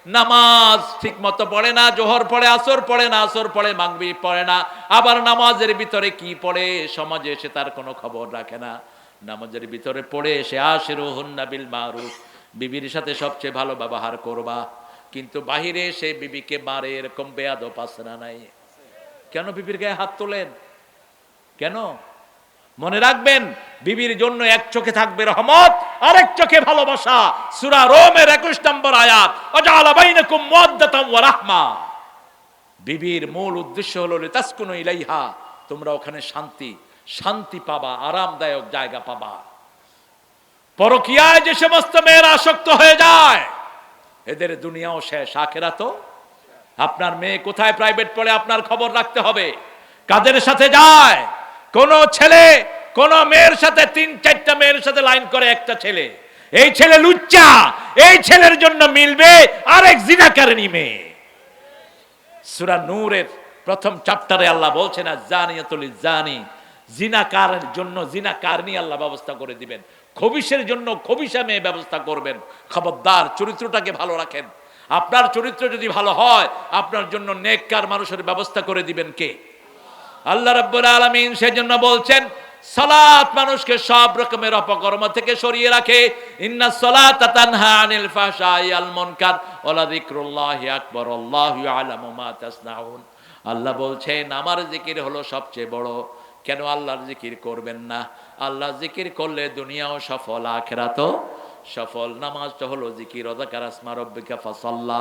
নামাজ ঠিক মতো পড়ে না, জোহর পড়ে, আসর পড়ে না, আসর পড়ে, মাগরিব পড়ে না, আবার নামাজের ভিতরে কি পড়ে সমাজে এসে তার কোনো খবর রাখে না। নামাজের ভিতরে পড়ে এসে আশিরুহুন্না বিল মারুফ, বিবির সাথে সবচেয়ে ভালো ব্যবহার করবা, কিন্তু বাহিরে এসে বিবিকে মারে, এরকম বেয়াদব আছে না নাই? কেন বিবির গায়ে হাত তোলেন? কেন? মনে রাখবেন, বিবির জন্য এক চোখে থাকবে রহমত, আরেক চোখে ভালোবাসা। সূরা রোমের 21 নম্বর আয়াত, ওয়াজআলা বাইনাকুম মুওয়াদ্দাতাম ওয়া রাহমা। বিবির মূল উদ্দেশ্য হলো লিতাসকুনু ইলাইহা, তোমরা ওখানে শান্তি পাবা, আরামদায়ক জায়গা পাবা। পরকীয়ায় যে সমস্ত মেয়েরা আসক্ত হয়ে যায়, এদের দুনিয়াও শেষ, আখিরাতও। আপনার মেয়ে কোথায় প্রাইভেট পড়ে আপনার খবর রাখতে হবে, কাদের সাথে যায়। কোন ছেলে কোন মেয়ের সাথে 3-4টা মেয়ের সাথে লাইন করে একটা ছেলে, এই ছেলে লুচ্চা, এই ছেলের জন্য মিলবে আরেক জিনাকারিনী মেয়ে। সূরা নূরের প্রথম চ্যাপ্টারে আল্লাহ বলছেন, আয-যানিয়াতুল জানি, জিনাকারের জন্য জিনাকারিনী আল্লাহ ব্যবস্থা করে দিবেন, খবিশের জন্য খবিশা মেয়ে ব্যবস্থা করবেন। খবরদার, চরিত্রটাকে ভালো রাখেন। আপনার চরিত্র যদি ভালো হয়, আপনার জন্য নেককার মানুষের ব্যবস্থা করে দিবেন কে? আল্লাহ রাব্বুল আলামিন। সেজন্য বলছেন, সালাত মানুষকে সব রকমের অপকর্ম থেকে সরিয়ে রাখে। ইন্নাস সালাতা তানহা আনিল ফাহশাই ওয়াল মুনকার ওয়া লাযিকরুল্লাহি আকবার আল্লাহু ইয়ালামু মা তাসনাউন। আল্লাহ বলছেন, আমার জিকির হলো সবচেয়ে বড়। কেন আল্লাহর জিকির করবেন না? আল্লাহর জিকির করলে দুনিয়াও সফল, আখিরাতও সফল। নামাজটা হলো জিকির, ওয়াযাকারা ইসমা রাব্বিকা ফাসাল্লা,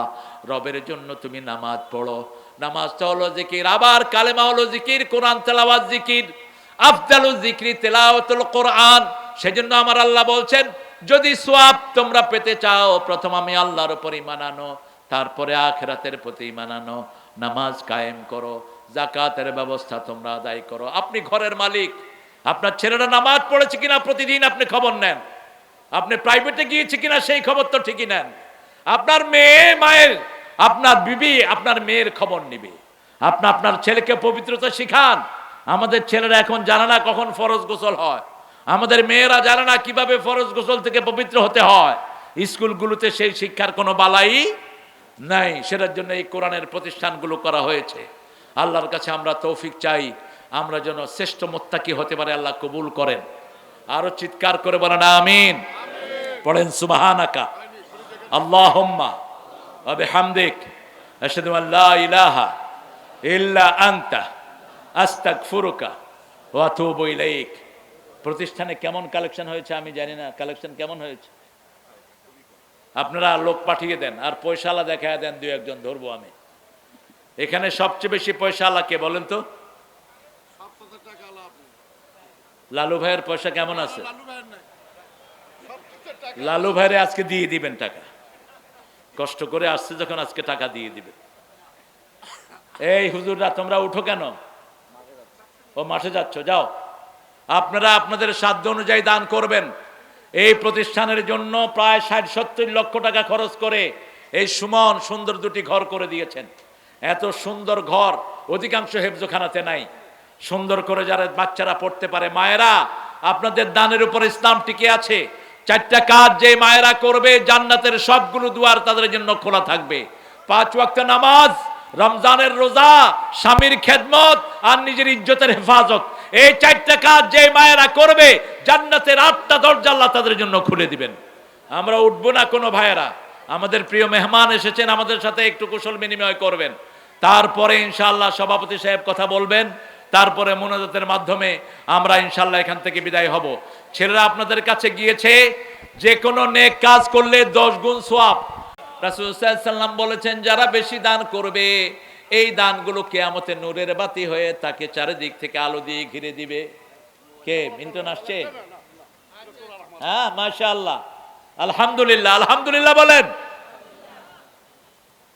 রবের জন্য তুমি নামাজ পড়ো, নামাজটা হলো জিকির। আবার কালেমা হলো জিকির, কোরআন তেলাওয়াত জিকির। আফদালুজ যিকরি তিলাওয়াতুল কোরআন। সেজন্য আমার আল্লাহ বলছেন, যদি সওয়াব তোমরা পেতে চাও, প্রথম আমি আল্লাহর উপর ঈমান আনো, তারপরে আখিরাতের প্রতি ঈমান আনো, নামাজ কায়েম করো, যাকাতের ব্যবস্থা তোমরা আদায় করো। আপনি ঘরের মালিক, আপনার ছেলেরা নামাজ পড়েছে কিনা প্রতিদিন আপনি খবর নেন, আপনি প্রাইভেটে গিয়েছে কিনা সেই খবর তো ঠিকই নেন। আপনার মেয়ে মায়ের, আপনার বিবি আপনার মেয়ের খবর নিবে। আপনার ছেলেকে পবিত্রতা শিখান। আমাদের ছেলেরা এখন জানে না কখন ফরজ গোসল হয়, আমাদের মেয়েরা জানে না কিভাবে ফরজ গোসল থেকে পবিত্র হতে হয়। স্কুলগুলোতে সেই শিক্ষার কোনো বালাই নাই। সেটার জন্য এই কোরআনের প্রতিষ্ঠানগুলো করা হয়েছে। আল্লাহর কাছে আমরা তৌফিক চাই, আমরা যেন শ্রেষ্ঠ মুত্তাকি হতে পারে, আল্লাহ কবুল করেন। আরো চিৎকার করে বলেন আমিন। পড়েন সুবহানাকা আল্লাহুম্মা ওয়া বিহামদিক আশহাদু আল লা ইলাহা ইল্লা আনতা আস্তাগফিরুকা ওয়া আতুবু ইলাইক। প্রতিষ্ঠানে কেমন কালেকশন হয়েছে আমি জানি না, কালেকশন কেমন হয়েছে? আপনারা লোক পাঠিয়ে দেন, আর পয়সাওয়ালা দেখায় দেন, 2-1 ধরবো আমি। এখানে সবচেয়ে বেশি পয়সাওয়ালা কে বলেন তো? লালু ভাইয়ের পয়সা কেমন আছে? লালু ভাইরে আজকে দিয়ে দিবেন টাকা, কষ্ট করে আসছে যখন আজকে টাকা দিয়ে দিবেন। এই হুজুররা তোমরা উঠো কেন? ও মাঠে যাচ্ছ, যাও। আপনারা আপনাদের সাধ্য অনুযায়ী দান করবেন। এই প্রতিষ্ঠানের জন্য প্রায় 60-70 লক্ষ টাকা খরচ করে এই সুমন সুন্দর 2টি ঘর করে দিয়েছেন। এত সুন্দর ঘর অধিকাংশ হেফজখানাতে নাই। সুন্দর করে যারা বাচ্চারা পড়তে পারে, মায়েরা আপনাদের দানের উপর ইসলাম টিকে আছে। 4টা কাজ যে মায়েরা করবে, জান্নাতের সবগুলো দুয়ার তাদের জন্য খোলা থাকবে। 5 ওয়াক্ত নামাজ, রমজানের রোজা, স্বামীর খেদমত আর নিজের ইজ্জতের হেফাজত। এই 4টা কাজ যে মায়েরা করবে, জান্নাতের 8টা দরজা আল্লাহ তাদের জন্য খুলে দিবেন। আমরা উঠবো না কোনো ভাইয়েরা, আমাদের প্রিয় মেহমান এসেছেন, আমাদের সাথে একটু কুশল বিনিময় করবেন, তারপরে ইনশাআল্লাহ সভাপতি সাহেব কথা বলবেন, তারপরে মুনাজাতের মাধ্যমে আমরা ইনশাআল্লাহ এখান থেকে বিদায় হব। ছেলেরা আপনাদের কাছে গিয়েছে, যে কোনো নেক কাজ করলে 10 গুণ সওয়াব। রাসূল সাল্লাল্লাহু আলাইহি ওয়াসাল্লাম বলেছেন, যারা বেশি দান করবে, এই দানগুলো কিয়ামতে নূরের বাতি হয়ে তাকে চারিদিক থেকে আলো দিয়ে ঘিরে দিবে। কে মিন্টন আসছে? হ্যাঁ, মাশাআল্লাহ, আলহামদুলিল্লাহ, আলহামদুলিল্লাহ বলেন।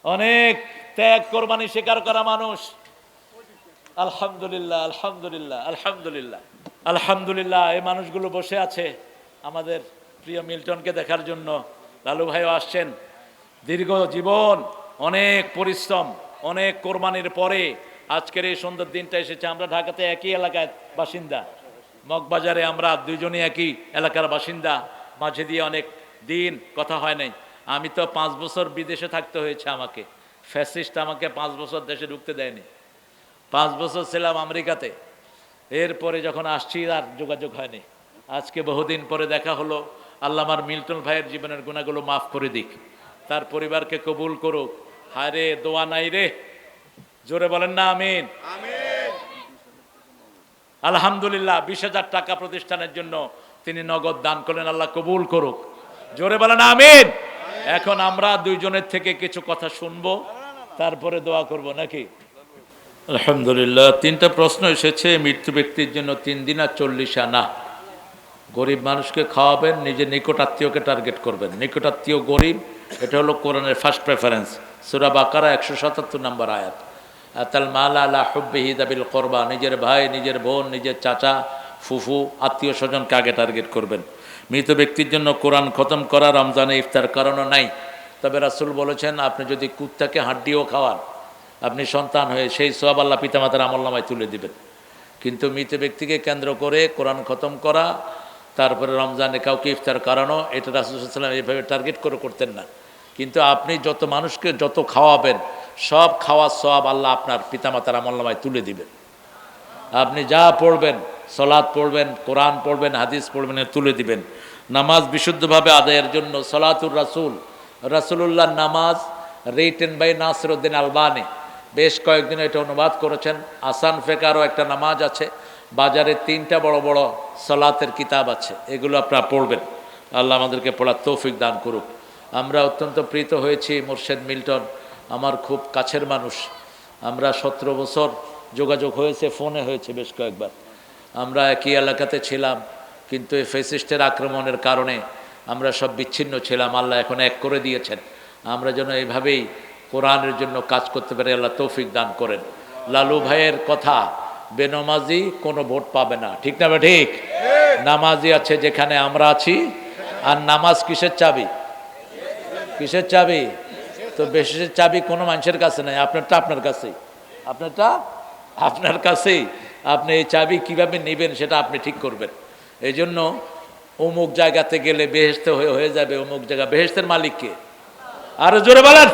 অনেক ত্যাগ কোরবানি স্বীকার করা মানুষ। আলহামদুলিল্লাহ, আলহামদুলিল্লাহ, আলহামদুলিল্লাহ, আলহামদুলিল্লাহ। এই মানুষগুলো বসে আছে আমাদের প্রিয় মিল্টনকে দেখার জন্য। লালু ভাইও আসছেন। দীর্ঘ জীবন, অনেক পরিশ্রম, অনেক কোরবানির পরে আজকের এই সুন্দর দিনটা এসেছে। আমরা ঢাকাতে একই এলাকায় বাসিন্দা, মগবাজারে আমরা দুইজনই একই এলাকার বাসিন্দা। মাঝে দিয়ে অনেক দিন কথা হয় নাই। আমি তো 5 বছর বিদেশে থাকতে হয়েছে আমাকে, ফ্যাসিস্ট আমাকে 5 বছর দেশে ঢুকতে দেয়নি। 5 বছর ছিলাম আমেরিকাতে, এরপরে যখন আসছি আর যোগাযোগ হয়নি। আজকে বহুদিন পরে দেখা হলো। আল্লাহ আমার মিল্টন ভাইয়ের জীবনের গুণাগুলো মাফ করে দিক, তার পরিবারকে কবুল করুক। হায় রে, দোয়া নাই রে, জোরে বলেন না আমিন। আলহামদুলিল্লাহ 20,000 টাকা প্রতিষ্ঠানের জন্য তিনি নগদ দান করলেন, আল্লাহ কবুল করুক, জোরে বলেন আমিন। এখন আমরা দুইজনের থেকে কিছু কথা শুনবো, তারপরে দোয়া করব নাকি? আলহামদুলিল্লাহ। 3টা প্রশ্ন এসেছে। মৃত্যু ব্যক্তির জন্য 3 দিন আর 40 আনা। গরিব মানুষকে খাওয়াবেন, নিজের নিকটাত্মীয়কে টার্গেট করবেন। নিকটাত্মীয় গরিব, এটা হলো কোরআনের ফার্স্ট প্রেফারেন্স। সূরা বাকারা 177 নম্বর আয়াত। আতাল মাল আলা হুব্বিহি দাবিল করবা, নিজের ভাই, নিজের বোন, নিজের চাচা, ফুফু, আত্মীয় স্বজনকে আগে টার্গেট করবেন। মৃত ব্যক্তির জন্য কোরআন খতম করা রমজানে ইফতার করানো নাই। তবে রাসূল বলেছেন, আপনি যদি কুত্তাকে হাড্ডিও খাওয়ান, আপনি সন্তান হয়ে সেই সওয়াব আল্লাহ পিতামাতার আমলনামায় তুলে দিবেন। কিন্তু মৃত ব্যক্তিকে কেন্দ্র করে কোরআন খতম করা, তারপরে রমজানে কাউকে ইফতার করানো, এটা রাসূল সাল্লাল্লাহু আলাইহি ওয়াসাল্লাম এইভাবে টার্গেট করে করতেন না। কিন্তু আপনি যত মানুষকে যত খাওয়াবেন, সব খাওয়ার সওয়াব আল্লাহ আপনার পিতামাতার আমলনামায় তুলে দিবেন। আপনি যা পড়বেন, সালাত পড়বেন, কোরআন পড়বেন, হাদিস পড়বেন, তুলে দিবেন। নামাজ বিশুদ্ধভাবে আদায়ের জন্য সালাতুর রাসূল, রাসূলুল্লাহ নামাজ, রিটেন বাই নাসিরউদ্দিন আলবানী, বেশ কয়েকদিন এটা অনুবাদ করেছেন। আসান ফেকারও একটা নামাজ আছে। বাজারে 3টা বড় বড় সালাতের কিতাব আছে, এগুলো আপনারা পড়বেন। আল্লাহ আমাদেরকে পড়ার তৌফিক দান করুক। আমরা অত্যন্ত প্রীত হয়েছি। মুর্শেদ মিল্টন আমার খুব কাছের মানুষ। আমরা 17 বছর যোগাযোগ হয়েছে, ফোনে হয়েছে বেশ কয়েকবার। আমরা একই এলাকাতে ছিলাম, কিন্তু এই ফ্যাসিস্টের আক্রমণের কারণে আমরা সব বিচ্ছিন্ন ছিলাম। আল্লাহ এখন এক করে দিয়েছেন। আমরা যেন এইভাবেই কোরআনের জন্য কাজ করতে পারি, আল্লাহ তৌফিক দান করেন। লালু ভাইয়ের কথা, বেনমাজি কোনো ভোট পাবে না, ঠিক না? ঠিক। নামাজি আছে যেখানে আমরা আছি। আর নামাজ কিসের চাবি? কিসের চাবি? তো বেশির চাবি কোনো মানুষের কাছে নাই, আপনারটা আপনার কাছেই, আপনারটা আপনার কাছেই। আপনি এই চাবি কিভাবে নেবেন সেটা আপনি ঠিক করবেন। এই জন্য অমুক জায়গাতে গেলে বেহেশতে হয়ে যাবে, অমুক জায়গা, বেহেশতের মালিককে আরো জোরে বলেন।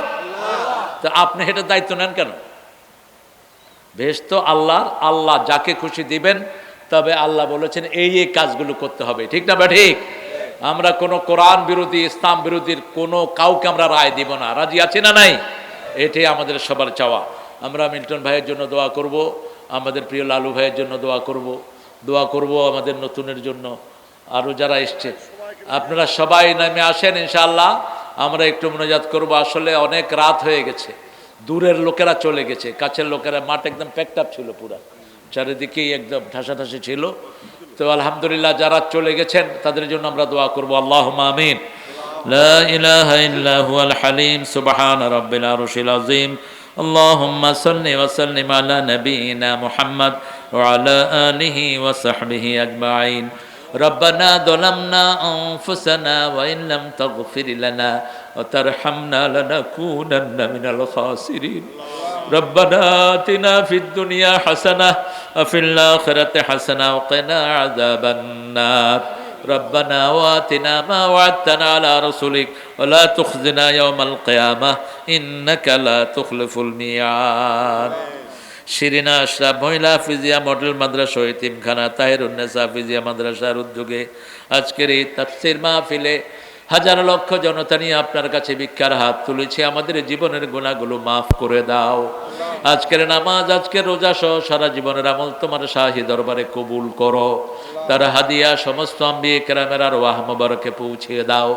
তো আপনি এটা দায়িত্ব নেন কেন? বেহেশত আল্লাহর, আল্লাহ যাকে খুশি দিবেন। তবে আল্লাহ বলেছেন এই এই কাজগুলো করতে হবে, ঠিক না? ঠিক। আমরা কোনো কোরআন বিরোধী, ইসলাম বিরোধীর কোনো কাউকে আমরা রায় দিব না। রাজি আছি না নাই? এটাই আমাদের সবার চাওয়া। আমরা মিল্টন ভাইয়ের জন্য দোয়া করব, আমাদের প্রিয় লালু ভাইয়ের জন্য দোয়া করব, দোয়া করব আমাদের নতুনের জন্য, আরও যারা এসছে। আপনারা সবাই নামে আসেন ইনশাআল্লাহ। আমরা একটু মোনাজাত করব। আসলে অনেক রাত হয়ে গেছে, দূরের লোকেরা চলে গেছে, কাছের লোকেরা, মাঠ একদম প্যাকড আপ ছিল, পুরা চারিদিকেই একদম ঠাসাঠাসি ছিল। তো আলহামদুলিল্লাহ যারা চলে গেছেন তাদের জন্য আমরা দোয়া করব। আল্লাহুম্মা আমিন। লা ইলাহা ইল্লা হুয়াল হালিম সুবহান রাব্বিল আরশিল আযীম। আল্লাহুম্মা সাল্লি ওয়া সাল্লিম আলা নাবিয়িনা মুহাম্মদ ওয়া আলা আলিহি ওয়া সাহবিহি আজমাইন। ربنا ظلمنا أنفسنا وإن لم تغفر لنا وترحمنا لنكونن من الخاسرين. ربنا آتنا في الدنيا حسنة وفي الآخرة حسنة وقنا عذاب النار. ربنا وآتنا ما وعدتنا على رسلك ولا تخزنا يوم القيامة إنك لا تخلف الميعاد. শিরিনা আশরাফ মহিলা হাফিজিয়া মডেল মাদ্রাসা ও ইতিমখানা তাহিরুন্নেসা হাফিজিয়া মাদ্রাসার উদ্যোগে আজকের এই তাফসীর মাহফিলে হাজার লক্ষ জনতা নিয়ে আপনার কাছে ভিক্ষার হাত তুলেছি। আমাদের জীবনের গুনাহগুলো মাফ করে দাও। আজকের নামাজ, আজকের রোজা সহ সারা জীবনের আমল তোমার শাহী দরবারে কবুল করো। তার হাদিয়া সমস্ত আম্বিয়ে কেরামের আরওয়াহ মুবারকে পৌঁছিয়ে দাও।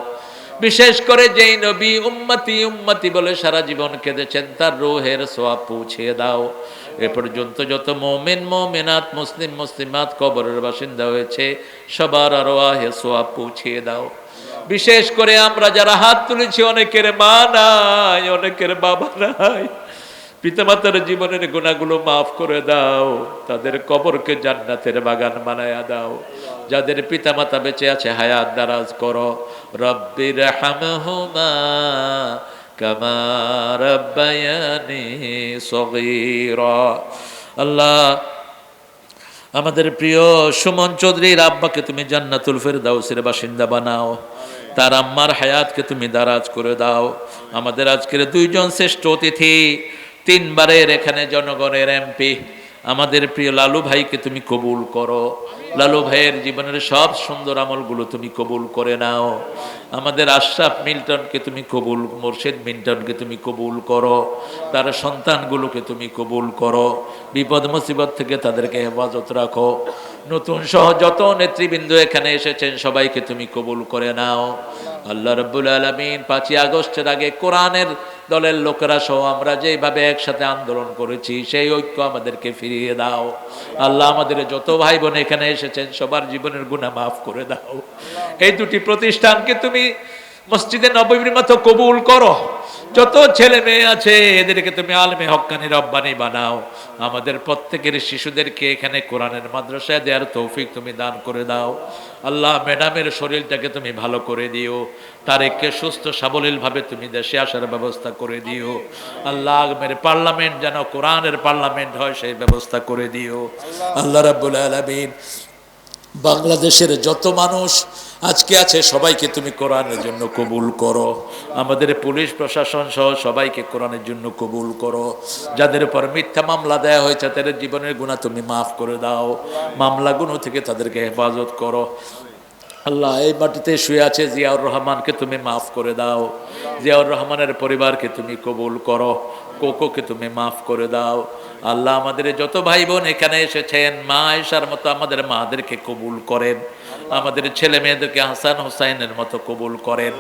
বিশেষ করে যেই নবী উম্মতি উম্মতি বলে সারা জীবন কেঁদেছেন, তার রূহের সওয়াব পৌঁছিয়ে দাও। এ পর্যন্ত যত মুমিন মুমিনাত, মুসলিম মুসলিমাত কবরের বাসিন্দা হয়েছে, সবার আরওয়াহে সওয়াব পৌঁছিয়ে দাও। বিশেষ করে আমরা যারা হাত তুলেছি, অনেকের মা নাই, অনেকের বাবা নাই, পিতামাতার জীবনের গুনাহগুলো মাফ করে দাও। তাদের কবরকে জান্নাতের বাগান বানায়া দাও। যাদের পিতামাতা বেঁচে আছে হায়াত দারাজ করো। রব্বির হামহুমা কামা রাব্বায়ানি সগীরা। আল্লাহ আমাদের প্রিয় সুমন চৌধুরীর আব্বাকে তুমি জান্নাতুল ফেরদাউসের বাসিন্দা বানাও, তার আম্মার হায়াতকে তুমি দারাজ করে দাও। আমাদের আজকের দুইজন শ্রেষ্ঠ অতিথি, তিনবারের এখানে জনগণের এমপি, আমাদের প্রিয় লালু ভাইকে তুমি কবুল করো। লালু ভাইয়ের জীবনের সব সুন্দর আমলগুলো তুমি কবুল করে নাও। আমাদের আশরাফ মিল্টনকে তুমি কবুল, মোর্শেদ মিল্টনকে তুমি কবুল করো, তার সন্তানগুলোকে তুমি কবুল করো, বিপদ মুসিবত থেকে তাদেরকে হেফাজত রাখো। নতুন সহ যত নেতৃবৃন্দ এখানে এসেছেন সবাইকে তুমি কবুল করে নাও। আল্লাহ রাব্বুল আলামিন 5ই আগস্টের আগে কোরআনের দলের লোকেরা সহ আমরা যেভাবে একসাথে আন্দোলন করেছি সেই ঐক্য আমাদেরকে ফিরিয়ে দাও। আল্লাহ আমাদের যত ভাই বোন এখানে এসেছেন সবার জীবনের গুনাহ মাফ করে দাও। এই দুটি প্রতিষ্ঠানকে তুমি মসজিদে নববীর মতো কবুল করো। যত ছেলে মেয়ে আছে এদেরকে তুমি আলেমে হক্কানি রব্বানি বানাও। আমাদের প্রত্যেকের শিশুদেরকে এখানে কোরআনের মাদ্রাসায় দেওয়ার তৌফিক তুমি দান করে দাও। আল্লাহ ম্যাডামের শরীরটাকে তুমি ভালো করে দিও, তারেককে সুস্থ সাবলীলভাবে তুমি দেশে আসার ব্যবস্থা করে দিও। আল্লাহ আগামীর পার্লামেন্ট যেন কোরআনের পার্লামেন্ট হয় সেই ব্যবস্থা করে দিও। আল্লাহ রাব্বুল আলামিন বাংলাদেশের যত মানুষ আজকে আছে সবাইকে তুমি কোরআনের জন্য কবুল করো। আমাদের পুলিশ প্রশাসন সহ সবাইকে কোরআনের জন্য কবুল করো। যাদের উপর মিথ্যা মামলা দেয়া হয়েছে তাদের জীবনের গুনাহ তুমি মাফ করে দাও। মামলাগুলো থেকে তাদেরকে হেফাজত করো। আল্লাহ এই মাটিতে শুয়ে আছে জিয়াউর রহমানকে তুমি মাফ করে দাও। জিয়াউর রহমানের পরিবারকে তুমি কবুল করো। কোকোকে তুমি মাফ করে দাও। আল্লাহ আমাদের যত ভাই বোন এখানে এসেছেন মা আয়েশার মতো আমাদের মাদেরকে কবুল করেন। আমাদের ছেলে মেয়েদেরকে হাসান হোসাইনের মতো কবুল করেন।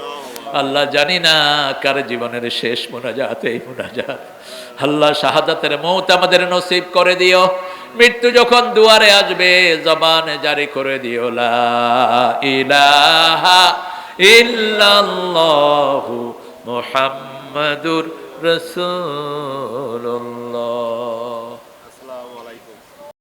আল্লাহ জানি না কার জীবনের শেষ মুনাজাত এই মুনাজাত। আল্লাহ শাহাদাতের মৌত আমাদের নসিব করে দিও। মৃত্যু যখন দুয়ারে আসবে জবানে জারি করে দিও লা ইলাহা ইল্লাল্লাহু মুহাম্মাদুর রাসূলুল্লাহ।